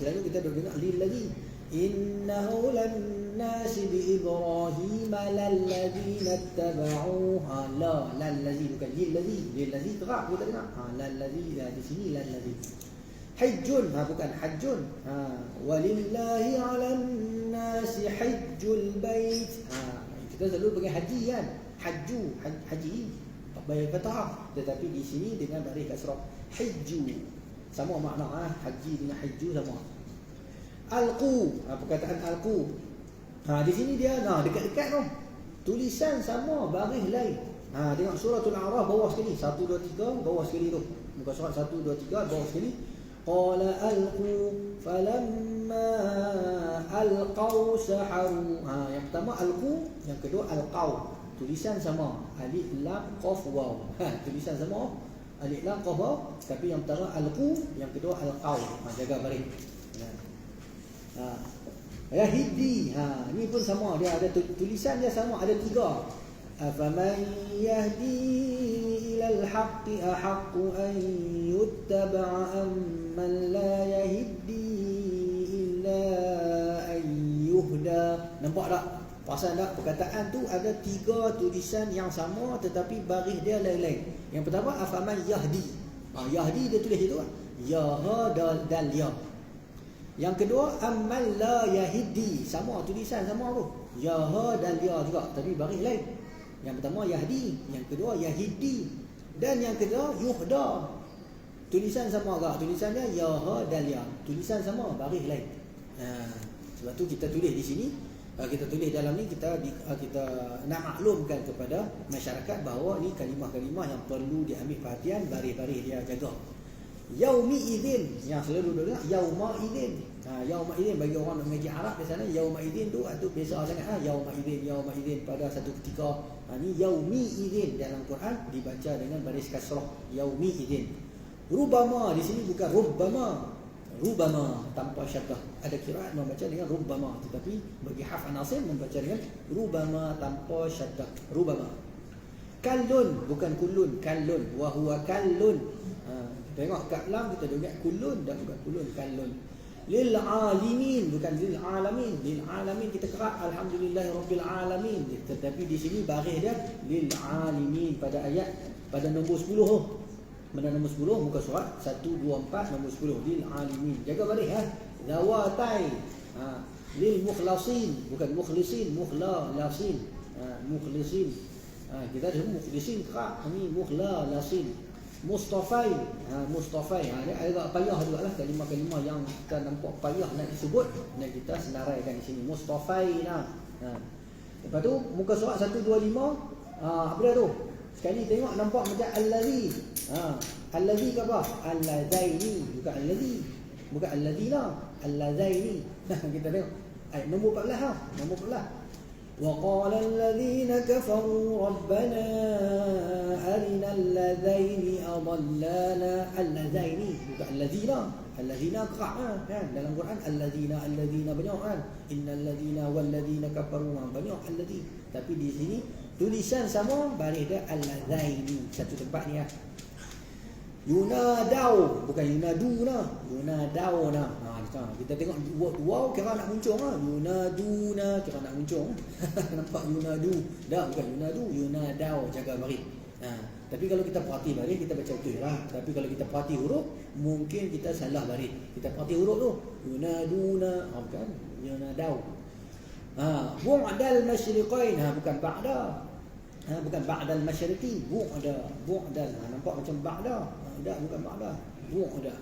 Selalu kita dengar lilladhi. Innahu lannasi bi Ibrahim lalladhina ittaba'u. Lalladhi bukan lilladhi. Lilladhi kerap kita dengar. Lalladhi di sini lalladhi. Hajjun bukan hajjun. Walillahi 'alan nasi hajjul bait. Kita selalu panggil haji kan. Haji bayar fatah, tetapi di sini dengan baris kasrah. Hajju sama makna haji dengan hajju sama. Alqu perkataan alqu. Di sini dia dekat-dekat tu. Tulisan sama, baris lain. Tengok suratul A'raf bawah sekali 1 2 3 bawah sekali tu. Muka surat 1 2 3 bawah sekali. Qala alqu falamma alqaw saharu. Yang pertama alqu, yang kedua alqaw. Tulisan sama, alif lam qaf waw. Tulisan sama, alif lam qaf waw, tapi yang pertama alqu, yang kedua alqaw. Jaga baris. Yahdi, ni pun sama, dia ada tulisan dia sama, ada 3. Afaman yahdi ilal haqqi ahaqqu an yuttaba'a amman la yahdi illa an yuhda. Nampak tak? Pasal tak perkataan tu ada 3 tulisan yang sama tetapi baris dia lain-lain. Yang pertama afaman yahdi. Yahdi dia tulis itu ya ha dal ya. Yang kedua amman la yahdi, sama tulisan sama tu. Ya ha dal ya juga tapi baris lain. Yang pertama yahdi, yang kedua yahidi, dan yang kedua yuhda. Tulisan sama agak, tulisannya ya ha dal ya. Tulisan sama baris lain. Sebab tu kita tulis di sini. Kita tulis dalam ni kita nak maklumkan kepada masyarakat bahawa ni kalimah-kalimah yang perlu diambil perhatian, baris-baris dia jaga. Yaumi idzin, yang selalu dengar yauma idzin. Yauma idzin bagi orang yang mengaji Arab di sana, yauma idzin tu biasa sangat. Yauma idzin pada satu ketika. Ni yaumi idzin dalam Quran dibaca dengan baris kasrah, yaumi idzin. Rubama di sini bukan rubama tanpa syaddah. Ada qiraat membaca dengan rubama, tetapi bagi Hafs an-Asim membaca dengan rubama tanpa syaddah. Rubama. Kallun bukan kullun, kallun. Wa huwa kallun. Tengok kat lam kita dengar kullun dan bukan kullun, kallun. Lil alimin bukan lil alamin. Lil alamin kita kerap alhamdulillahirabbil alamin, tetapi di sini baris dia lil alimin pada nombor 10 tu. Pada nombor 10 muka surat 1 2 4 nombor 10 lil alimin. Jaga baris zawatai. Lil mukhlasin bukan mukhlisin, mukhlasin. Mukhlisin. Kita ada mukhlisin kerap, ni mukhlasin. Mustafai. Dia agak payah juga lah kalimah-kalimah yang kita nampak payah nak disebut, dan kita senaraikan di sini Mustafai lah. Lepas tu muka surat 125 apa dia tu? Sekali tengok nampak macam allazi. Allazi ke apa? Allazaini, bukan allazi. Bukan allazina, allazaini. Kita tengok ayat nombor 14 nombor 14. وقال الذين كفروا ربنا أرنا الذين أضلانا. اللذين bukan الذين قرأ kan dalam Quran الذين banyak kan, innal ladzina wal ladzina kafaru banyak allazi, tapi di sini tulisan sama baris dia alladzaini satu tempat ni Yunadau bukan yunaduna, yunadauna. Kita tengok waw kira nak muncung yunaduna kira nak muncung. Nampak yunadu dah bukan yunadu, yunadau, jaga baris. Tapi kalau kita perhati baris kita baca betul lah. Tapi kalau kita perhati huruf mungkin kita salah baris. Kita perhati huruf tu yunaduna bukan yunadau. Bu'dal masyriqain bukan ba'da. Bukan ba'dal masyriqi, bu'dal. Nampak macam ba'da. Tak, bukan ba'da. Bu'da.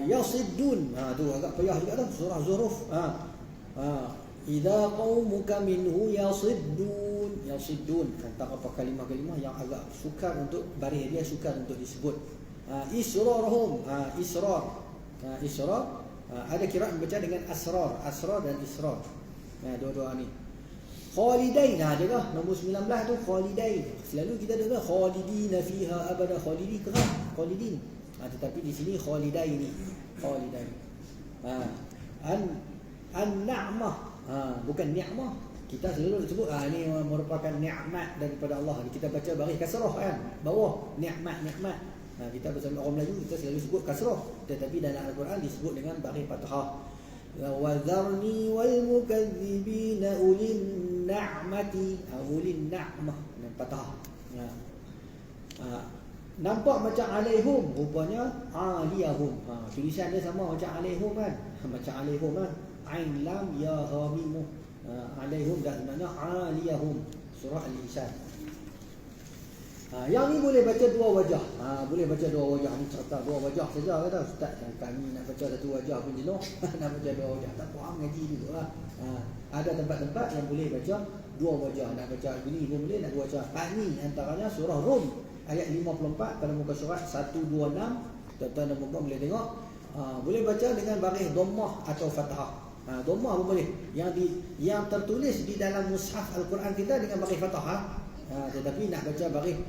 Yasiddun. Tu agak payah juga tu. Surah Zuruf. Idza qaumuka minhu yasiddun. Yasiddun. Tentang apa kalimah-kalimah yang agak sukar untuk baris dia, sukar untuk disebut. Israrhum. Israr. Israr. Ada kira baca dengan asrar. Asrar dan israr. Dua-dua ni. Khalidain. Dia dah nombor 19 tu khalidain. Selalu kita dengar khalidina fiha abada, khalidi kerap khalidin. Tetapi di sini khalidain ni. Khalidain. An-na'mah. Bukan ni'mah. Kita selalu sebut ini merupakan nikmat daripada Allah. Kita baca baris kasrah kan. Bawah nikmat. Kita bersama orang Melayu kita selalu sebut kasrah. Tetapi dalam Al-Quran disebut dengan baris fathah. Wa dharni wal mukadzibina ulin na'mati. Ulin na'mah dengan fathah. Nampak macam alaihum, rupanya aliyahum. Tulisan dia sama macam alaihum kan. Macam alaihum kan. Ain lam ya ha mim. Alaihum dah sebenarnya aliyahum. Surah Al-Insan. Yang ni boleh baca dua wajah. Boleh baca dua wajah. Ni cerita dua wajah saja kata ustaz. Kami nak baca satu wajah pun jenuh. Nak baca dua wajah tak faham ngaji juga lah. Ada tempat-tempat yang boleh baca dua wajah. Nak baca begini pun boleh, nak dua wajah. Ni antaranya surah Rum ayat 54 pada muka surat 126. Tuan-tuan dan puan boleh tengok. Boleh baca dengan baris dhammah atau fathah. Dhammah pun boleh. Yang tertulis di dalam mushaf Al-Quran kita dengan baris fathah. Tetapi nak baca baris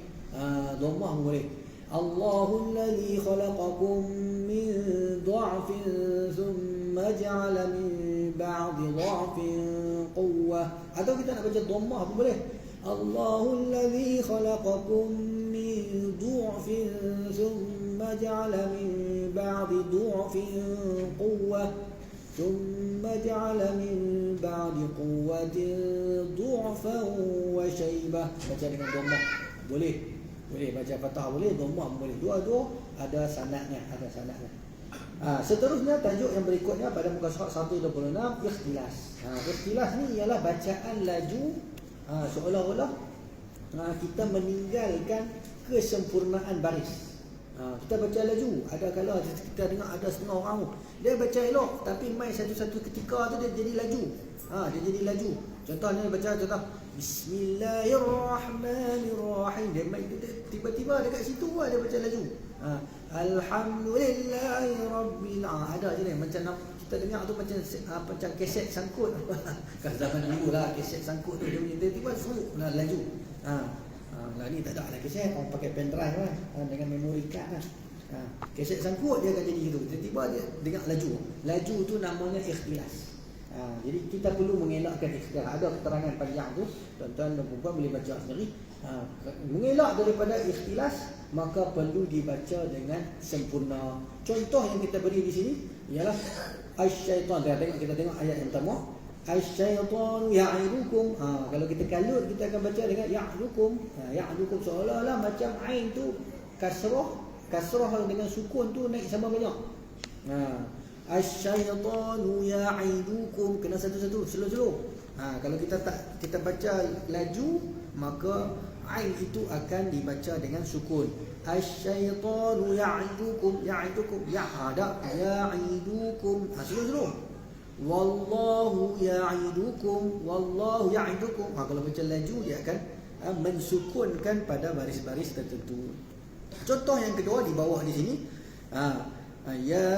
dhammah pun boleh. Allahul ladzi khalaqakum min dha'fin thumma ja'ala min ba'di dha'fin quwwah. Atau kita nak baca dhammah pun boleh. Allahul ladzi khalaqakum min dha'fin thumma ja'ala min ba'di dha'fin quwwah. ثم جعل من بعد قوة ضعفا وشيبة. Baca dengan dhammah boleh. Boleh baca fathah boleh, dhammah boleh. Dua-dua ada sanadnya, seterusnya tajuk yang berikutnya pada muka surat 126 ikhtilas. Ikhtilas ni ialah bacaan laju, seolah-olah kita meninggalkan kesempurnaan baris. Kita baca laju. Ada kala kita dengar ada setengah orang dia baca elok, tapi mai satu-satu ketika tu dia jadi laju. Dia jadi laju. Contohnya baca contoh Bismillahirrahmanirrahim. Dia mai tiba-tiba dekat situ dia baca laju. Alhamdulillahirabbil ada je ni macam kita dengar tu macam kaset sangkut. Kan zaman dulu lah kaset sangkut tu dia tiba-tiba laju. Lah ni tak ada lah kaset, orang pakai pen drive kan, dengan memory card kan. Kaset sangkut dia akan jadi gitu. Tiba-tiba dia dengar laju. Laju tu namanya ikhtilas. Jadi kita perlu mengelakkan ikhtilas. Ada keterangan panjang tu, tuan-tuan dan puan boleh baca sendiri. Mengelak daripada ikhtilas maka perlu dibaca dengan sempurna. Contoh yang kita beri di sini ialah asy-syaitan. Kita tengok ayat yang pertama. Asy-syaitanu ya'idukum. Kalau kita kalut kita akan baca dengan ya'idukum. Ya'idukum seolah-olah macam ain tu kasrah dengan sukun tu naik sama banyak. Asy-syaitanu ya'idukum, kena satu-satu slow-slow. Kalau kita baca laju maka ain itu akan dibaca dengan sukun. Asy-syaitanu ya'idukum ya'idukum slow-slow. Wallahu ya'idukum kalau baca laju dia akan mensukunkan pada baris-baris tertentu. Contoh yang kedua di bawah di sini, ya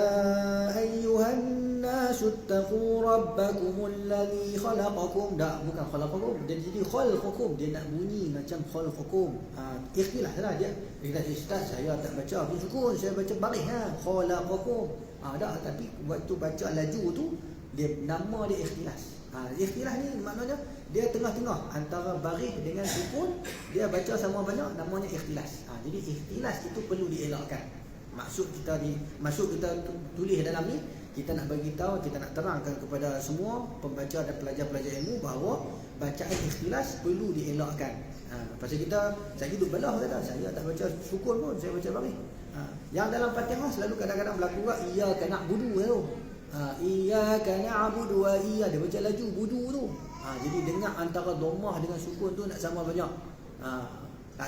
ayyuhan nasu taqu rabbakumul ladzi khalaqakum. Bukan khalaqakum, jadi khalaqakum. Dia nak bunyi macam khalaqakum. Ikhtilas lah dia. Dia kata ustaz saya tak baca pun sukun, saya baca baris khalaqakum. Tapi waktu baca laju tu dia nama dia ikhtilas. Ikhtilas ni maknanya dia tengah-tengah antara baris dengan sukun, dia baca sama banyak, namanya ikhtilas. Jadi ikhtilas itu perlu dielakkan. Maksud kita tulis dalam ni, kita nak bagi tahu, kita nak terangkan kepada semua pembaca dan pelajar-pelajar ilmu bahawa bacaan ikhtilas perlu dielakkan. Pasal saya hidup belah kata, saya tak baca sukun pun, saya baca baris. Yang dalam Fatihah selalu kadang-kadang berlaku juga iyyaka na'budu tu. Iyyaka na'budu wa iya, dia baca laju budu tu. Jadi dengar antara dhammah dengan sukun tu nak sama banyak.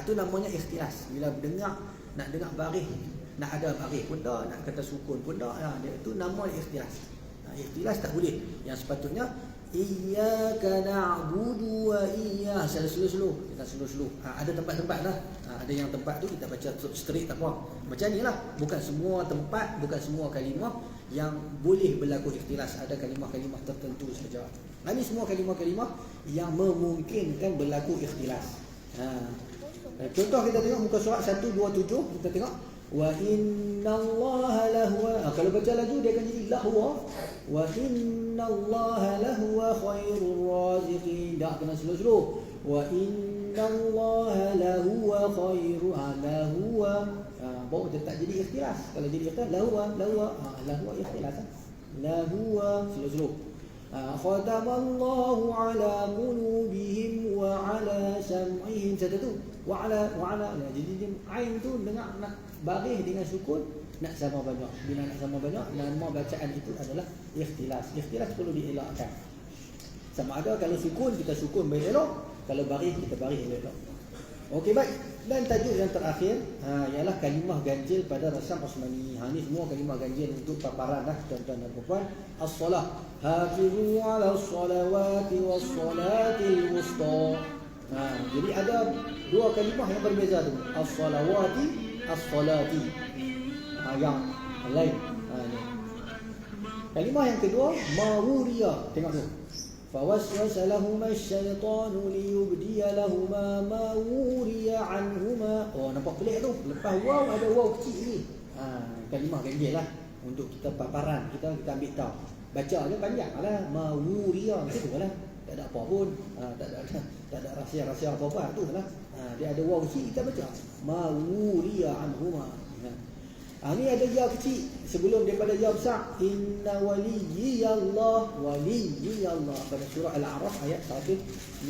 Tu namanya ikhtilas. Bila dengar, nak dengar baris, nak ada baris pun dah, nak kata sukun pun dah. Dia tu nama ikhtilas. Ikhtilas tak boleh. Yang sepatutnya iyyaka na'budu wa iyyaka, slow-slow. Kita slow-slow. Ada tempat-tempat lah. Ada yang tempat tu kita baca straight tak apa. Macam ni lah. Bukan semua tempat, bukan semua kalimah yang boleh berlaku ikhtilas. Ada kalimah-kalimah tertentu saja. Ini semua kalimah-kalimah yang memungkinkan berlaku ikhtilas. Contoh kita tengok muka surat 127, kita tengok wa innallaha lahwa. Kalau baca laju dia akan jadi lahwa. Wa innallaha lahwa khairur raziqin. Tak kena slow-slow. Wa innallaha lahwa khairu lahwa. Baru dia tak jadi ikhtilas. Kalau jadi ikhtilas lahwa ikhtilas. Lahwa slow-slow. Khatamallahu ala qulubihim wa ala sam'ihim. Satu tu wa ala. Jadi ain tu dengar nak baris dengan sukun nak sama banyak. Bila nak sama banyak, nama bacaan itu adalah ikhtilas. Ikhtilas perlu dielakkan. Sama ada kalau sukun kita sukun elok, kalau baris kita baris elok. Okey, baik. Dan tajuk yang terakhir ialah kalimah ganjil pada rasam Osmani. Ini semua kalimah ganjil untuk paparan lah tuan-tuan dan puan. As-salah. Hafizu 'ala as-salawati was-salatil wusta. Jadi ada dua kalimah yang berbeza tu. As-salawati, as-salati. Yang lain. Kalimah yang kedua mawuriya. Tengok tu. Fawaswasa lahuma asy-syaitanu liyubdiya lahuma ma wuriya anhuma. Nampak pelik tu. Lepas waw ada waw kecil ni. Kalimah ganjil lah untuk kita paparan, kita ambil tahu. Baca dia panjang lah, ma wuriya macam tu lah. Tak ada apa pun. Tak ada rahsia-rahsia apa-apa tu lah. Dia ada waw kecil kita baca. Ma wuriya anhuma. Ini ada ya kecil sebelum daripada ya besar. Inna waliyallah, waliyallah. Pada surah Al-A'raf ayat 196.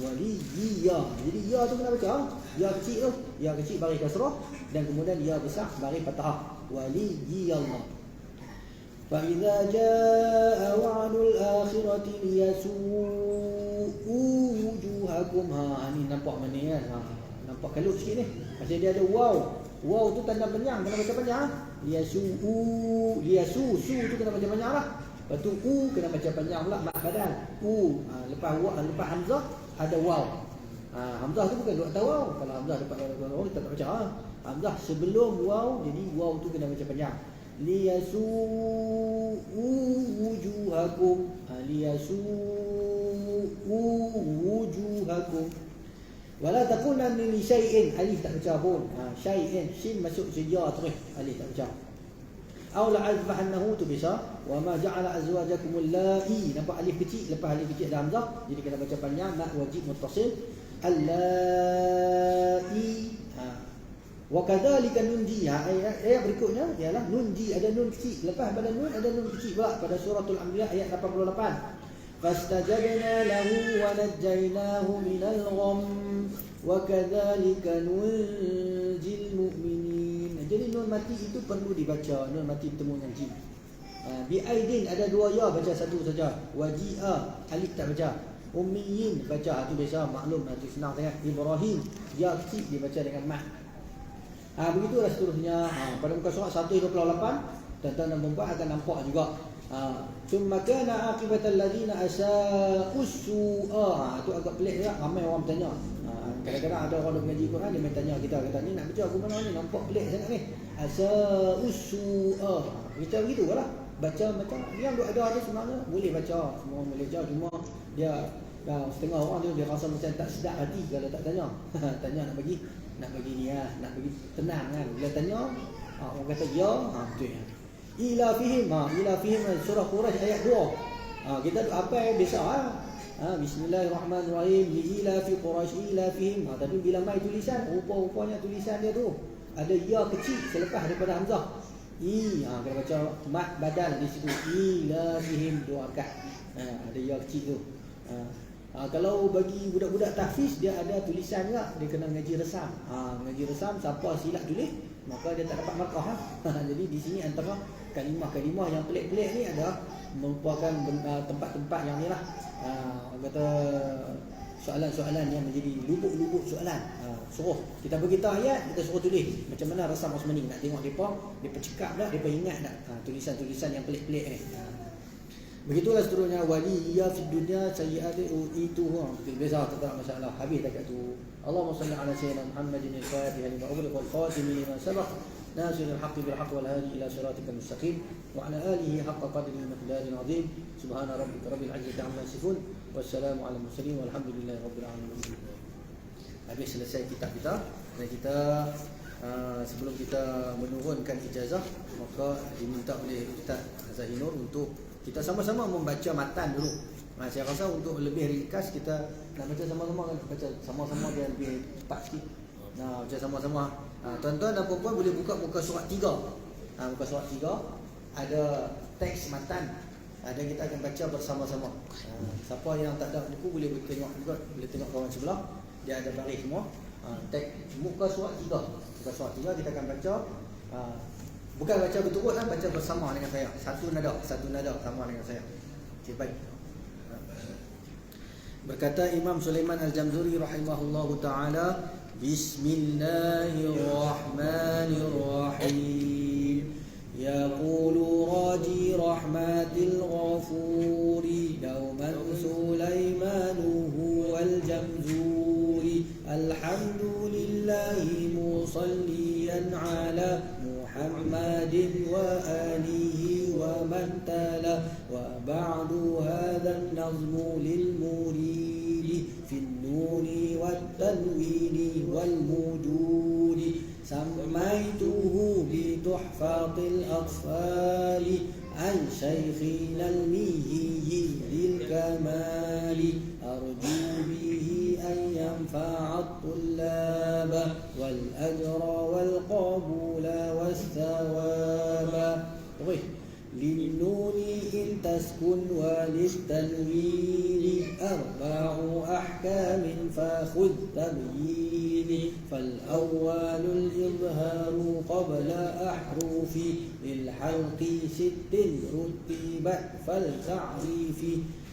Waliyya. Jadi ya tu kena baca. Ya kecil tu, ya kecil baris kasrah dan kemudian ya besar baris fathah. Waliyallah. Fa idza jaa wa'dul akhirati liyasu'u wujuhakum. Ini nampak mana kan? Nampak kalut sikit ni. Pasal dia ada waw. Waw tu tanda penyang, kena baca panjang. Liyasu su tu kena baca panjang lah. Lepas tu kena baca panjang pula mak badan. Lepas hamzah ada waw. Hamzah tu bukan dua atau waw. Kalau hamzah dapat waw kita tak baca. Hamzah sebelum waw, jadi waw tu kena baca panjang. Liyasu wujuhakum. Liyasu wujuhakum. Wala takunanna li syai'in, alif tak baca pun. Syai'in, shin masuk seja terus, alif tak baca. Aw la azbahannahu tu bisa. Wa ma ja'ala azwajakum allati. Nampak alif kecil, lepas alif kecil ada hamzah, jadi kena baca panjang, mak wajib muttasil. Allati. Wa kadzalika nunji. Ayat berikutnya ialah nunji, ada nun kecil, lepas pada nun ada nun kecil pula pada suratul Anbiya ayat 88. Fastajabna lahu wa najjaynahu minal gham wa kadzalika nunjil mu'minin. Jadi nun mati itu perlu dibaca, nun mati bertemu dengan jim. Bi aidin ada dua ya, baca satu saja. Waji'a alif tak baca. Ummiyin baca tu biasa maklum, itu senang sangat. Ibrahim ya kecil dibaca dengan mat. Begitulah seterusnya. Pada muka surat 128 tuan-tuan dan puan akan nampak juga. Summa kana aqibatal ladina asa'u su'a. Itu agak pelik juga, ramai orang bertanya. Kadang-kadang ada orang mengaji Quran dia bertanya kita, kata ni nak baca aku mana ni, nampak pelik sangat ni. Asa'u su'a. Kita begitulah. Baca macam yang ada sebenarnya boleh baca, semua boleh baca, cuma dia setengah orang tu dia rasa macam tak sedap hati kalau tak tanya. Tanya nak bagi ni nak bagi tenang kan. Bila tanya orang kata ya, betul ya. Ila fihim surah Quraisy ayat 2. Kita apa biasa bismillahirrahmanirrahim ila fi Quraisy ila fihim. Tapi bila mai tulisan rupa-rupanya tulisan dia tu ada ya kecil selepas daripada hamzah. Kena baca mat badal di situ. Ila fihim 2 rakaat. Ada ya kecil tu. Kalau bagi budak-budak tahfiz dia ada tulisan juga, dia kena ngaji resam. Ngaji resam siapa silap tulis maka dia tak dapat markah. Jadi di sini antara kalimah yang pelik-pelik ni ada merupakan tempat-tempat yang ni lah, kata soalan-soalan yang menjadi lubuk-lubuk soalan. Suruh kita beritahu ayat, kita suruh tulis macam mana Rasam Osmani, nak tengok depa cakap dah, depa ingat dah tulisan-tulisan yang pelik-pelik ni. Begitulah seterusnya, waliya fid dunya sayyi'ati itu. Biasa tak masalah, habis dekat tu. Allahumma salli ala sayyidina Muhammadin al-fatih lima ughliqa wal khatim lima sabaq nasir al-haqq bil haqq wal hadi ila siratikal mustaqim wa ala alihi haqqa qadrihi miqdaril azim. Subhana rabbika rabbil izzati amma yasifun wassalamu ala mursalin walhamdulillahi rabbil alamin. Habis selesai kitab kita, dan kita sebelum kita menurunkan ijazah, maka diminta oleh Ustaz Zahinur untuk kita sama-sama membaca matan dulu. Saya rasa untuk lebih ringkas kita nak baca sama-sama kan, baca sama-sama dia lebih cepat sikit. Baca sama-sama. Tuan-tuan dan puan-puan boleh buka muka surat 3. Muka surat 3 ada teks matan. Dan kita akan baca bersama-sama. Siapa yang tak ada buku boleh tengok juga, boleh tengok kawan sebelah. Dia ada baris semua. Teks muka surat 3. Muka surat 3 kita akan baca. Bukan baca berturut lah, baca bersama dengan saya. Satu nada sama dengan saya. Okay, baik. Berkata Imam Sulaiman Al-Jamzuri rahimahullahu ta'ala, Bismillahirrahmanirrahim. Yaqulu raji rahmatil ghafuri Dauman Sulaimanuhu Al-Jamzuri. Alhamdulillahi musalliyan ala Muhammadin wa alihi wa man tala. Wa ba'du hadha an-nazmu lil muridi fi an-nuni wat tanwini wal mududi. Sammaituhu bi tuhfatil atfali an shaykhina al-mihiyyi lil kamali. Arju bihi an yanfa'a at-tullaba wal ajra wal qabula was thawaba. للنون إن تسكن وللتنوين أربع أحكام فخذ تبيين. فالأول الإظهار قبل أحرف للحلق 6 رتبت فالتعريف.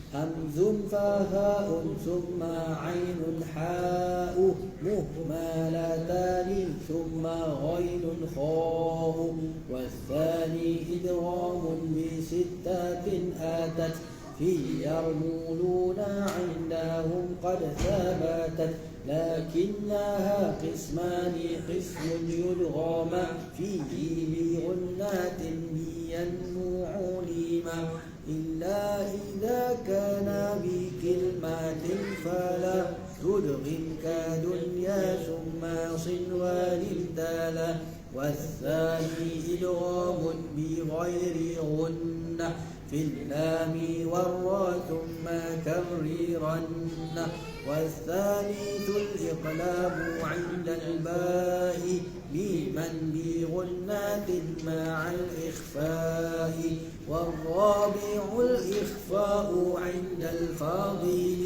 همز فهاء ثم عين حاء مهملتان ثم غين خاء. والثاني إدغام ب6 آتت في يرملون عندهم قد ثبتت. لكنها قسمان قسم يدغام فيه بغنات بينوع لما إلا إذا كان بكلمات فلا تدغم كدنيا ثم صنوان تلا. والثاني إدغام بغير غنة في اللام والراء ثم كررن. والثالث الإقلاب عند الباء بمن بغنات مع الإخفاء. والرابع الإخفاء عند الفاضل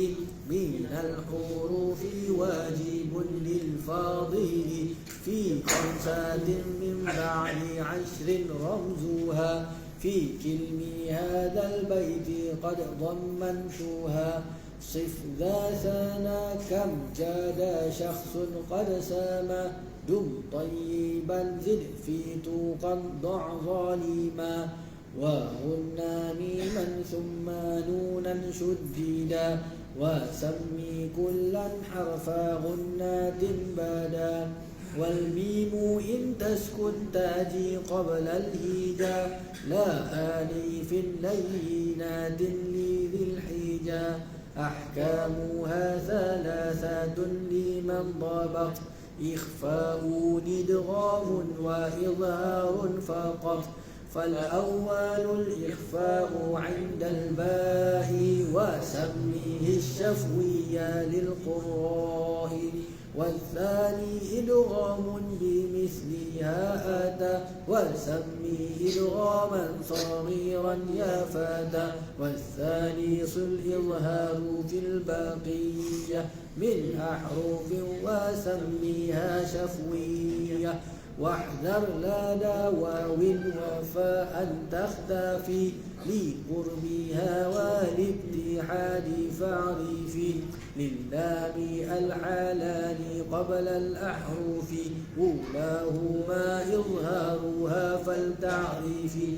من الحروف واجب للفاضل. في 5 من بعد 10 رمزها في كلم هذا البيت قد ضمنتها. صف ذا ثنا كم جاد شخص قد سما. دم طيبا زد في توقا ضع ظالما. وهن ميما ثم نونا شددا. وسمي كلا حرف غنات بدا. والميم إن تسكن تأتي قبل الهجاء. لا آلف لينات لذي الحجا. أحكامها 3 لمن ضبط. إخفاء إدغام وإظهار فقط. فالأول الإخفاء عند الباء وسميه الشفوية للقراء. والثاني إدغام بمثلها أتى وسميه إدغاما صغيرا يا فتى. والثالث الإظهار في البقية من أحرف وسميها شفوية. واحذر لدى واو وفاء تختفي لقربها والاتحاد فاعرفي للام الحلال قبل الأحرف أولاهما إظهارها فلتعرفي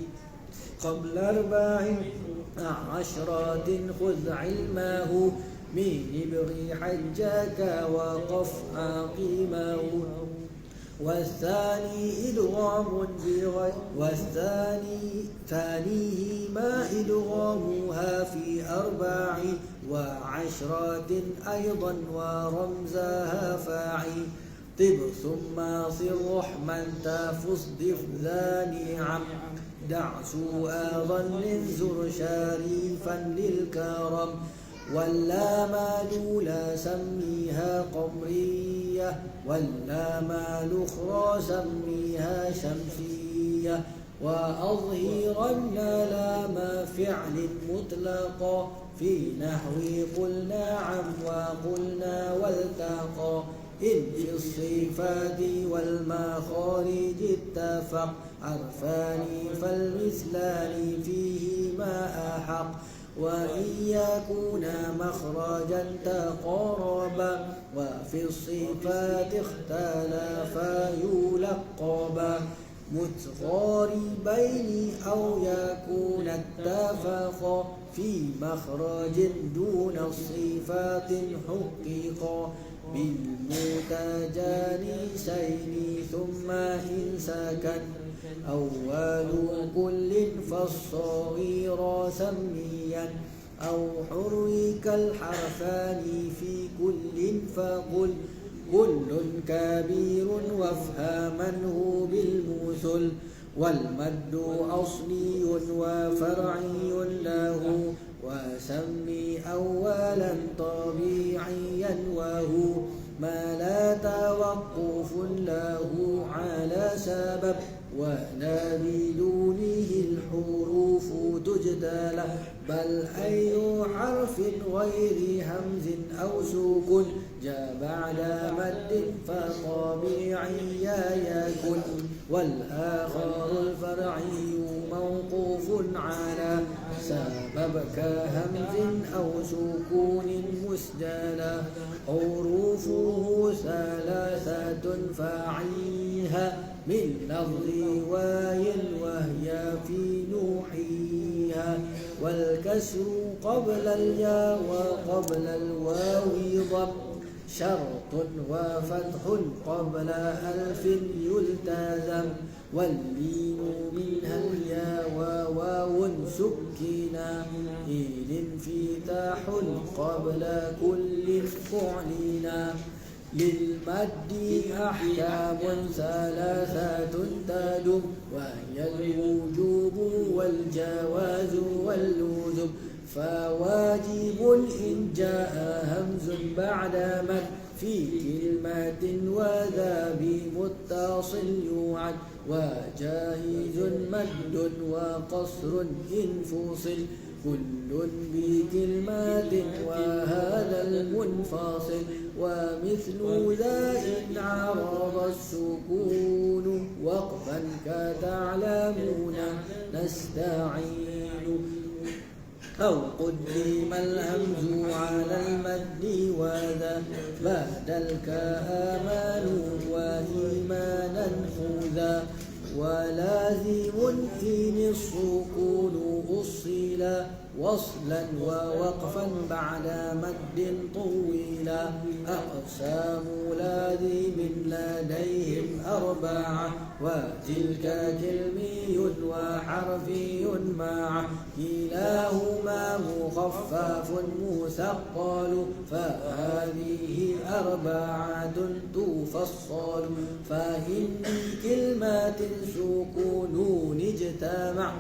قبل 14 خذ علمه من ابغ حجك وقف عقيمه والثاني إدغام ثانيهما إدغامها في 14 أيضا ورمزها فاعي طب ثم صر رحما تفص ضف ذاني عم دع سوء ظن زر شريفا للكرم واللام الأولى سميها قمرية واللام الأخرى سميها شمسية وأظهرن لام فعل مطلقا في نحو قل نعم وقلنا والتقى إن في الصفات والمخارج اتفق عرفان فالمثلان فيهما أحق وإن يكونا مخرجا تقاربا وفي الصفات اختلفا يلقبا متقاربين أو يكون اتفقا في مخرج دون الصفات حققا بالمتجانسين ثم إن سكن أول كل فالصغير سميا أو حرك الحرفان في كل فقل كل كبير وافهمنه بالمثل والمد أصلي وفرعي له وسمي أولا طبيعيا وهو ما لا توقف له على سبب ولا بدونه الحروف تجدل بل أي حرف غير همز أو سكون جاء بعد مد فطبيعيا يكن والآخر الفرعي موقوف على سبب كهمز أو سكون مسجلا حروفه 3 فاعيها من لفظ واي وهي في نوحيها والكسر قبل الياء وقبل الواو ضم شرط وفتح قبل ألف يلتزم واللين منها الياء وواو سكنا إذ انفتاح قبل كل فعلنا للمد أحكام 3 تدم وهي الوجوب والجواز واللزوم فواجب إن جاء همز بعد مد في كلمة وذا بمتصل يوعد وجائز مد وقصر إن فصل كل بكلمات وهذا المنفصل ومثل ذا إن عرض السكون وقفا كتعلمون نستعين أو قدم الهمز على المد وذا بعد الكآمان وإيمانا خذا ولازم إن السكون أصلا وصلا ووقفا بعد مد طويلا أقسام لازم لديهم 4 وتلك كلمي وحرفي معه كلاهما مخفف مثقل فهذه 4 تفصل فإن كلمات سكون اجتمع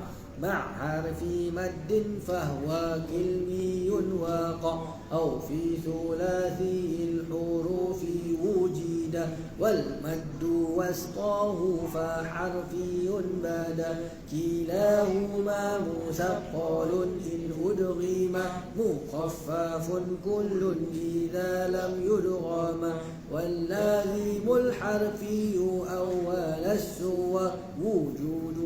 مع حرف مد فهو كلمي وقع أو في ثلاثي الحروف وجد والمد وسطاه فحرفي بدا كلاهما مثقل إن أدغم مخفف كل إذا لم يدغم واللازم الحرفي أول السور وجوده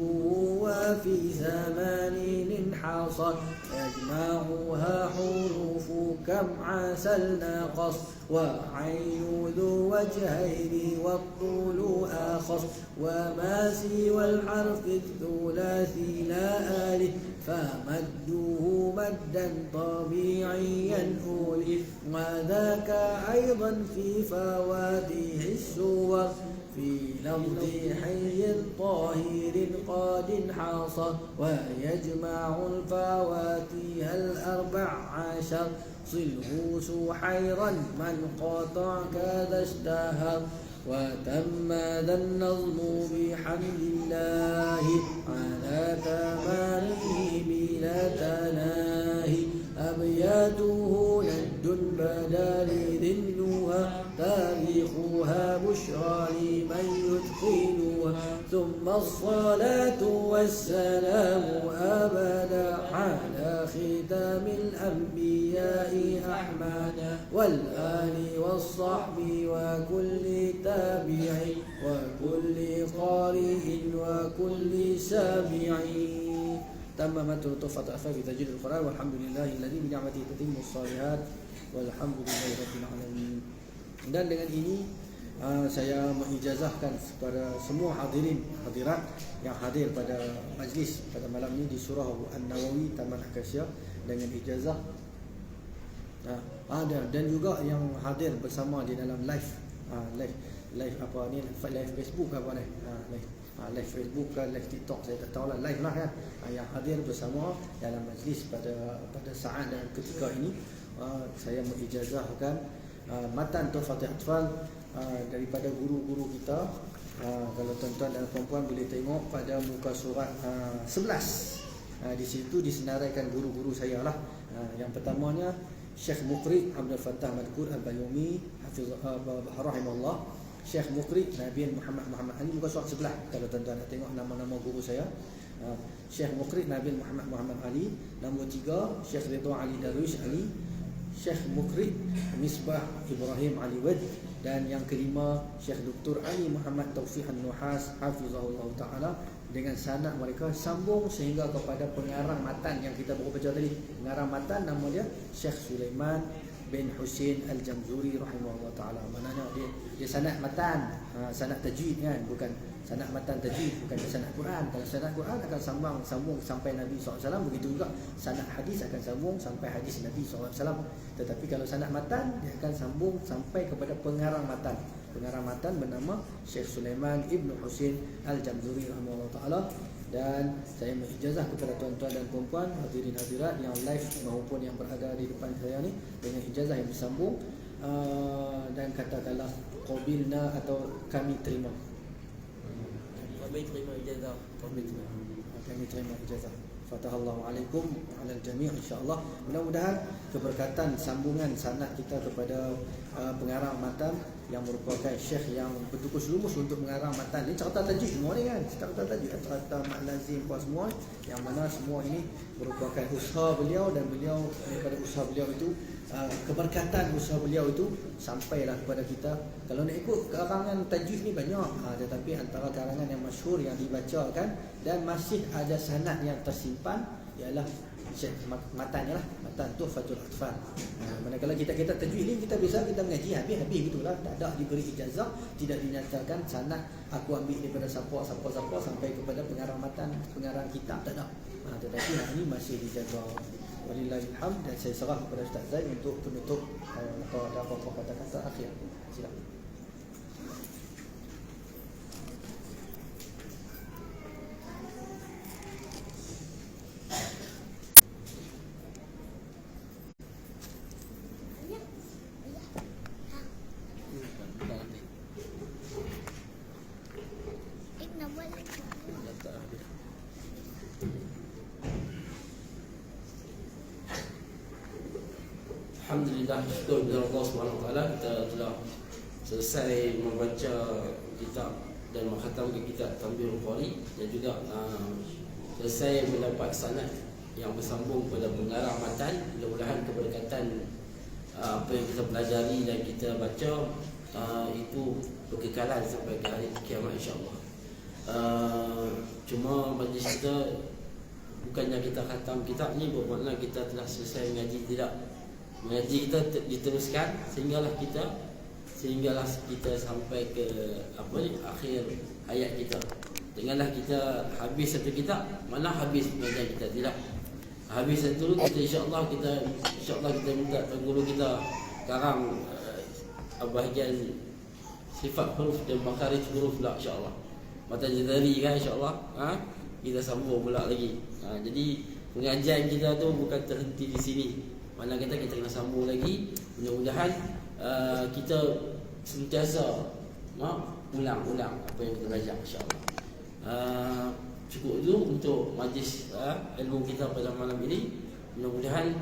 وفي زمان انحصر يجمعها حروف كم عسل ناقص وعين ذو وجهين والطول آخص وما سوى الحرف الثلاثي لا آله فمده مدا طبيعيا أولي وذاك أيضا في فواتح السور في لفظ حي طاهر قد انحصر ويجمع الفواتح الأربع عشر صله سحيرا من قطع كذا اشتهر وتم ذا النظم بحمد الله على كماله بلا تناهي أبياته ند بدا لذنها تاريخها بشرى لمن يدخلها ثم الصلاة والسلام أبدا على ختام الأنبياء أحمد والآل والصحب وكل تابع وكل قارئ وكل سامع. تممت لطفة أثر تجديد القرآن والحمد لله الذي بنعمته تتم الصالحات والحمد لله رب العالمين. Dan dengan ini saya mengijazahkan kepada semua hadirin hadirat yang hadir pada majlis pada malam ini di surah An-Nawawi Taman Akasya dengan ijazah dan juga yang hadir bersama di dalam live apa ni, live Facebook apa ni, live Facebook ke live TikTok saya tak tahu lah, live lah kan, yang hadir bersama dalam majlis pada saat dan ketika ini. Saya mengijazahkan matan Tuhfatul Atfal daripada guru-guru kita. Kalau tuan-tuan dan puan-puan boleh tengok pada muka surat 11, di situ disenaraikan guru-guru saya lah. Yang pertamanya Syekh Muqri Abdul Fattah Madkur Al-Bayumi rahimahullah, Syekh Muqri Nabiin Muhammad Ali, muka surat sebelah kalau tuan-tuan nak tengok nama-nama guru saya. Syekh Muqri Nabiin Muhammad Ali. Nombor 3 Syekh Ridwan Ali Darwish Ali, Syekh Muqri Misbah Ibrahim Ali Wad, dan yang kelima Syekh Dr. Ali Muhammad Taufiq An-Nuhas hafizahullah taala, dengan sanad mereka sambung sehingga kepada pengarang matan yang kita baru baca tadi. Pengarang matan nama dia Syekh Sulaiman bin Husain Al-Jamzuri rahimahullah taala. Maknanya dia sanad matan, sanad tajwid kan, bukan sanad matan tajwid, bukan sanad Quran. Kalau sanad Quran akan sambung sampai Nabi SAW, begitu juga sanad hadis akan sambung sampai hadis Nabi SAW. Tetapi kalau sanad matan dia akan sambung sampai kepada pengarang matan. Pengarang matan bernama Syekh Sulaiman Ibn Husain Al-Jamzuri rahimahullah taala. Dan saya mengijazah kepada tuan-tuan dan puan-puan hadirin hadirat yang live maupun yang berada di depan saya ni dengan ijazah yang bersambung, dan katakanlah qabilna atau kami terima. Kami terima ijazah. Kami terima ijazah. Fatahallahu alaikum alal jami' insya-Allah. Mudah-mudahan keberkatan sambungan sanad kita kepada pengarang matan yang merupakan syekh yang bertukus lumus untuk mengarang matan. Ini catatan tajwid semua ni kan, catatan tajwid, catatan mak lazim apa semua, yang mana semua ini merupakan usaha beliau, dan beliau daripada usaha beliau itu keberkatan usaha beliau itu sampailah kepada kita. Kalau nak ikut karangan tajwid ni banyak, tetapi antara karangan yang masyhur yang dibacakan dan masih ada sanad yang tersimpan ialah Syekh matannya lah, matan Tuhfatul Atfal. Manakala kita tajwid ni kita mengaji habis gitulah, tak ada diberi ijazah, tidak dinyatakan sanad aku ambil daripada siapa sampai kepada pengarang matan, pengarang kitab, tak ada. Tetapi hal ini masih dijaga. Walillahilhamd. Dan saya serah kepada Ustaz Zaid untuk penutup atau ada apa-apa kata-kata akhir. Silakan. Alhamdulillah, syukur kepada Allah Subhanahu Wa Taala, kita telah selesai membaca kitab dan mengkhatamkan kitab Tanbihul Qari, dan juga selesai mendapat sanad yang bersambung pada pengarang matan. Mudah-mudahan keberkatan apa yang kita pelajari dan kita baca itu berkekalan sampai ke hari kiamat, insya-Allah. Cuma majlis kita bukannya kita khatam kitab ni bermakna kita telah selesai mengaji, tidak. Mengaji kita diteruskan sehinggalah kita sampai ke akhir hayat kita. Janganlah kita habis satu kitab, mana habis mengajar kita, tidak. Habis satu kita insya-Allah kita minta tuan guru kita karang bahagian sifat huruf dan makarij huruf pula, insya-Allah. Mata jazari kan, insya-Allah. Kita sambung pula lagi. Jadi pengajian kita tu bukan terhenti di sini. Mana kata kita kena sambung lagi. Mudah-mudahan kita sentiasa ulang-ulang apa yang kita belajar, insya-Allah. Cukup dulu untuk majlis ilmu kita pada malam ini. Mudah-mudahan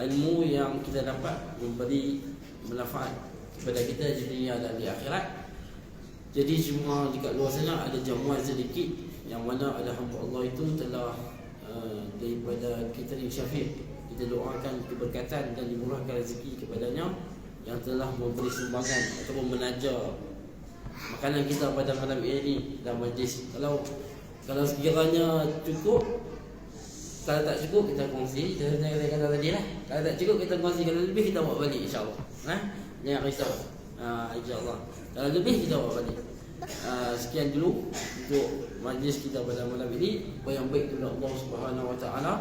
ilmu yang kita dapat memberi manfaat kepada kita di dunia dan di akhirat. Jadi cuma dekat luar sana ada jamuan sedikit yang mana ada hamba Allah itu telah daripada catering Syafiq, kita doakan keberkatan dan dimurahkan rezeki kepadanya yang telah memberi sumbangan ataupun menaja makanan kita pada malam ini dalam majlis. Kalau sekiranya cukup, kalau tak cukup kita kongsi. Saya kata tadi lah, kalau tak cukup kita kongsi, kalau lebih kita bawa balik, insya-Allah. Jangan risau, insya-Allah. Kalau lebih kita bawa balik. Sekian dulu untuk majlis kita pada malam ini. Apa yang baik kepada Allah Subhanahu Wa Taala,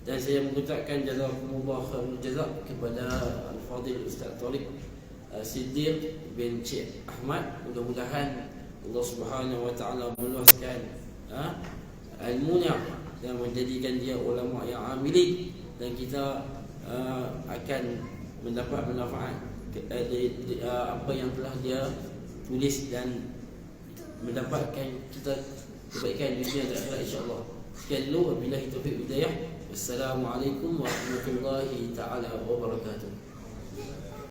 dan saya mengucapkan jazakumullah khairul jazak kepada Al-Fadhil Ustaz Tariq Siddiq bin Cik Ahmad. Mudah-mudahan Allah Subhanahu Wa Taala meluaskan ilmunya dan menjadikan dia ulama yang amili, dan kita akan mendapat manfaat apa yang telah dia tulis dan mendapatkan kita kebaikan dunia dan akhirat, insya-Allah. Sekian dulu, wabillahi taufiq hidayah. Wassalamualaikum warahmatullahi taala wabarakatuh.